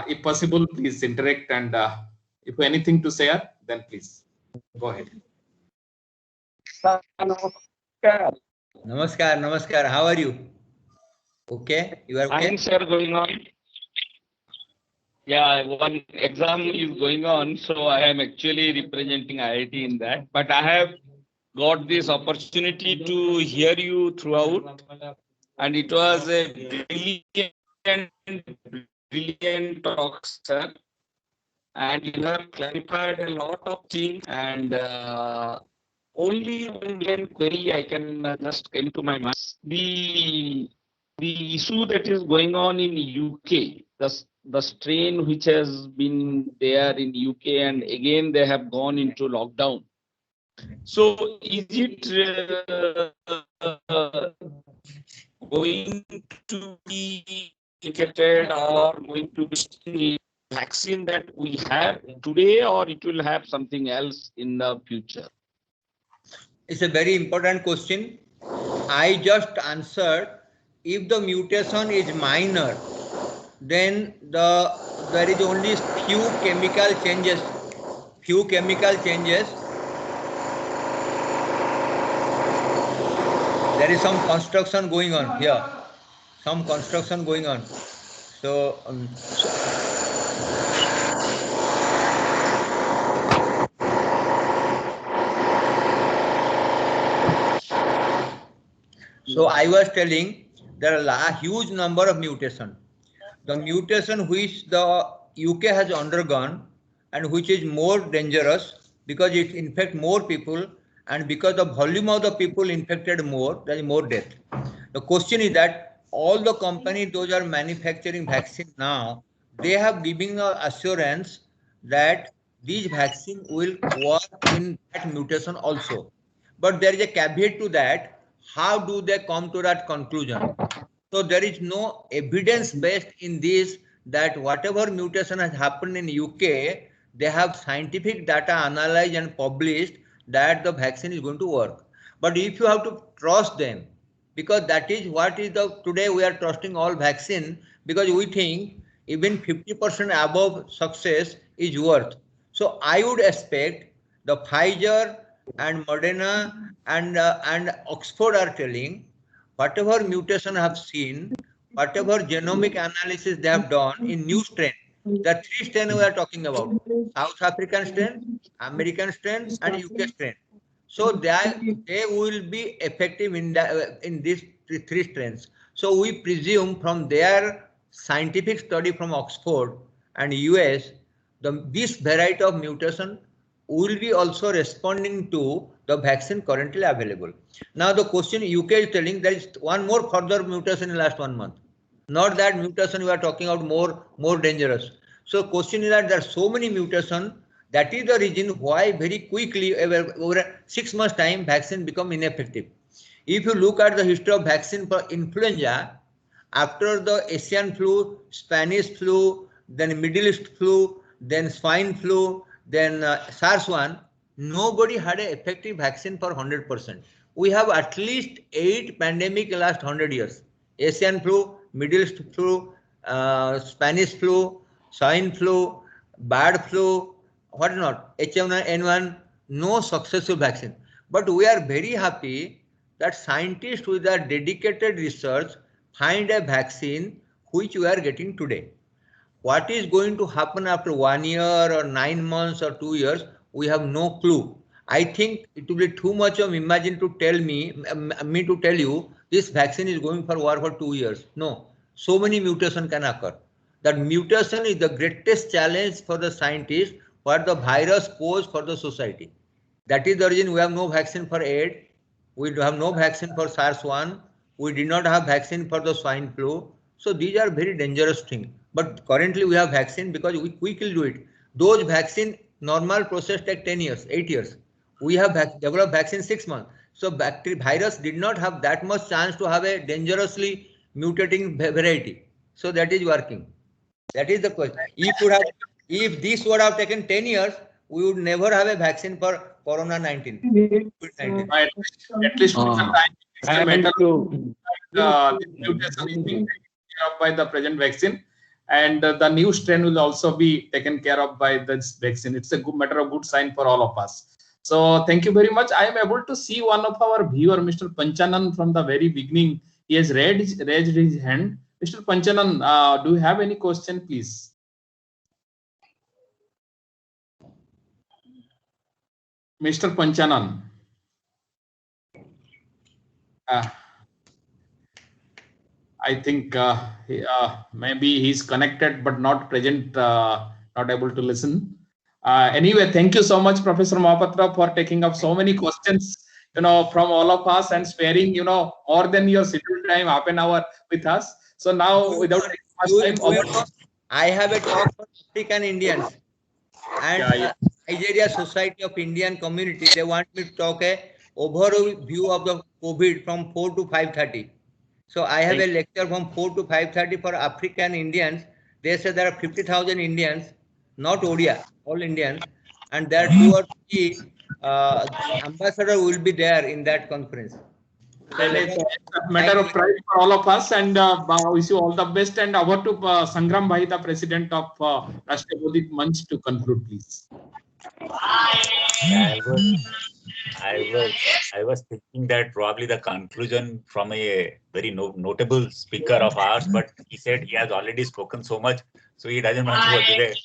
if possible, please interact, and if anything to share, then please go ahead. Namaskar. How are you? Okay, you are okay? Fine, sir, going on. Yeah, one exam is going on, so I am actually representing IIT in that. But I have got this opportunity to hear you throughout, and it was a brilliant talk, sir. And you have clarified a lot of things, and only one query I can just came to my mind. The issue that is going on in UK, the strain which has been there in UK, and again they have gone into lockdown. So is it going to be indicated or going to be vaccine that we have today, or it will have something else in the future? It's a very important question. I just answered. If the mutation is minor, then there is only few chemical changes. There is some construction going on here. So I was telling there are a huge number of mutations. The mutation which the UK has undergone and which is more dangerous because it infects more people, and because the volume of the people infected more, there is more death. The question is that all the companies those are manufacturing vaccine now, they have giving a assurance that these vaccine will work in that mutation also. But there is a caveat to that. How do they come to that conclusion? So there is no evidence based in this that whatever mutation has happened in UK, they have scientific data analyzed and published that the vaccine is going to work. But if you have to trust them, because that is what is the today we are trusting all vaccine because we think even 50% above success is worth. So I would expect the Pfizer and Moderna and Oxford are telling whatever mutation I have seen, whatever genomic analysis they have done in new strain, the 3 strain we are talking about, South African strain, American strain, and UK strain. So they will be effective in these 3 strains. So we presume from their scientific study from Oxford and US, this variety of mutation will be also responding to the vaccine currently available. Now the question UK is telling there is one more further mutation in the last 1 month. Not that mutation we are talking about more dangerous. So question is that there are so many mutations. That is the reason why very quickly over 6 months time vaccine become ineffective. If you look at the history of vaccine for influenza, after the Asian flu, Spanish flu, then Middle East flu, then swine flu, then SARS-1, nobody had an effective vaccine for 100%. We have at least 8 pandemic in last 100 years. Asian flu, Middle East flu, Spanish flu, swine flu, bird flu, what not, H1N1, no successful vaccine. But we are very happy that scientists with their dedicated research find a vaccine which we are getting today. What is going to happen after 1 year or 9 months or 2 years, we have no clue. I think it will be too much of imagine to tell me to tell you this vaccine is going for war for 2 years. No, so many mutations can occur. That mutation is the greatest challenge for the scientists what the virus pose for the society. That is the reason we have no vaccine for AIDS. We have no vaccine for SARS-1. We did not have vaccine for the swine flu. So these are very dangerous things. But currently we have vaccine because we quickly do it. Those vaccine normal process take 10 years, 8 years. We have developed vaccine 6 months. So virus did not have that much chance to have a dangerously mutating variety. So that is working. That is the question. If this would have taken 10 years, we would never have a vaccine for Corona-19. Right. At least with the time, it's a matter of this mutation is being taken care of by the present vaccine, and the new strain will also be taken care of by this vaccine. It's a good matter of good sign for all of us. So thank you very much. I am able to see one of our viewer, Mr. Panchanan, from the very beginning. He has raised his hand. Mr. Panchanan, do you have any question, please? Mr. Panchanan. I think maybe he's connected but not present, not able to listen. Anyway, thank you so much, Professor Mohapatra, for taking up so many questions, from all of us and sparing, more than your scheduled time, half an hour with us. So now, without taking much time, I have a talk for African Indians and Nigeria Society of Indian Community. They want me to talk a overview of the COVID from 4 to 5:30. So I have a lecture from 4 to 5:30 for African Indians. They say there are 50,000 Indians, not Odia, all Indians, and there are 2 or 3 ambassadors will be there in that conference. It's a matter of pride for all of us, and wish you all the best. And over to Sangram Bhai, the president of Rashtriya Bodhik Manch, to conclude, please. I was thinking that probably the conclusion from a very notable speaker of ours, but he said he has already spoken so much, so he doesn't want to give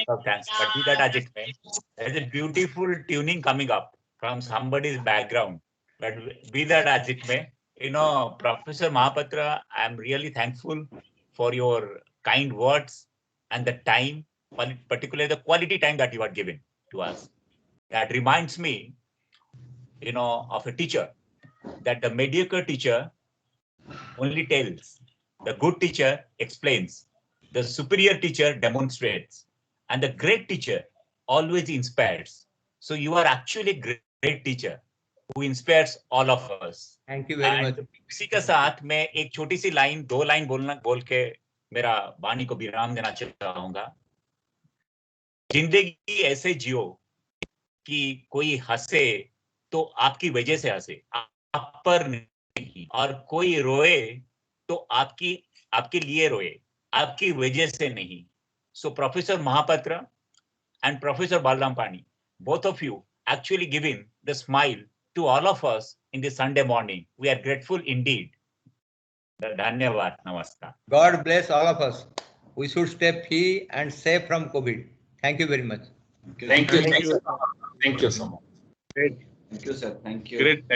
a thanks. But be that as it may, there is a beautiful tuning coming up from somebody's background. But be that as it may, Professor Mohapatra, I am really thankful for your kind words and the time, particularly the quality time that you are giving to us. That reminds me, of a teacher, that the mediocre teacher only tells, the good teacher explains, the superior teacher demonstrates, and the great teacher always inspires. So you are actually a great teacher who inspires all of us. Thank you very much. इसी के साथ मैं एक छोटी सी line, 2 line बोल के मेरा वाणी को विराम देना चाहूंगा। जिंदगी ऐसे जियो कि कोई हंसे तो आपकी वजह से हंसे, आप पर नहीं, और कोई रोए तो आपके लिए रोए, आपकी वजह से नहीं। So Professor Mahapatra and Professor Balram Pani, both of you actually giving the smile to all of us in the Sunday morning. We are grateful indeed. Dhanyavad. Namaskar. God bless all of us. We should stay free and safe from COVID. Thank you very much. Thank you. Thank you so much. Great. Thank you, sir. Thank you. Great.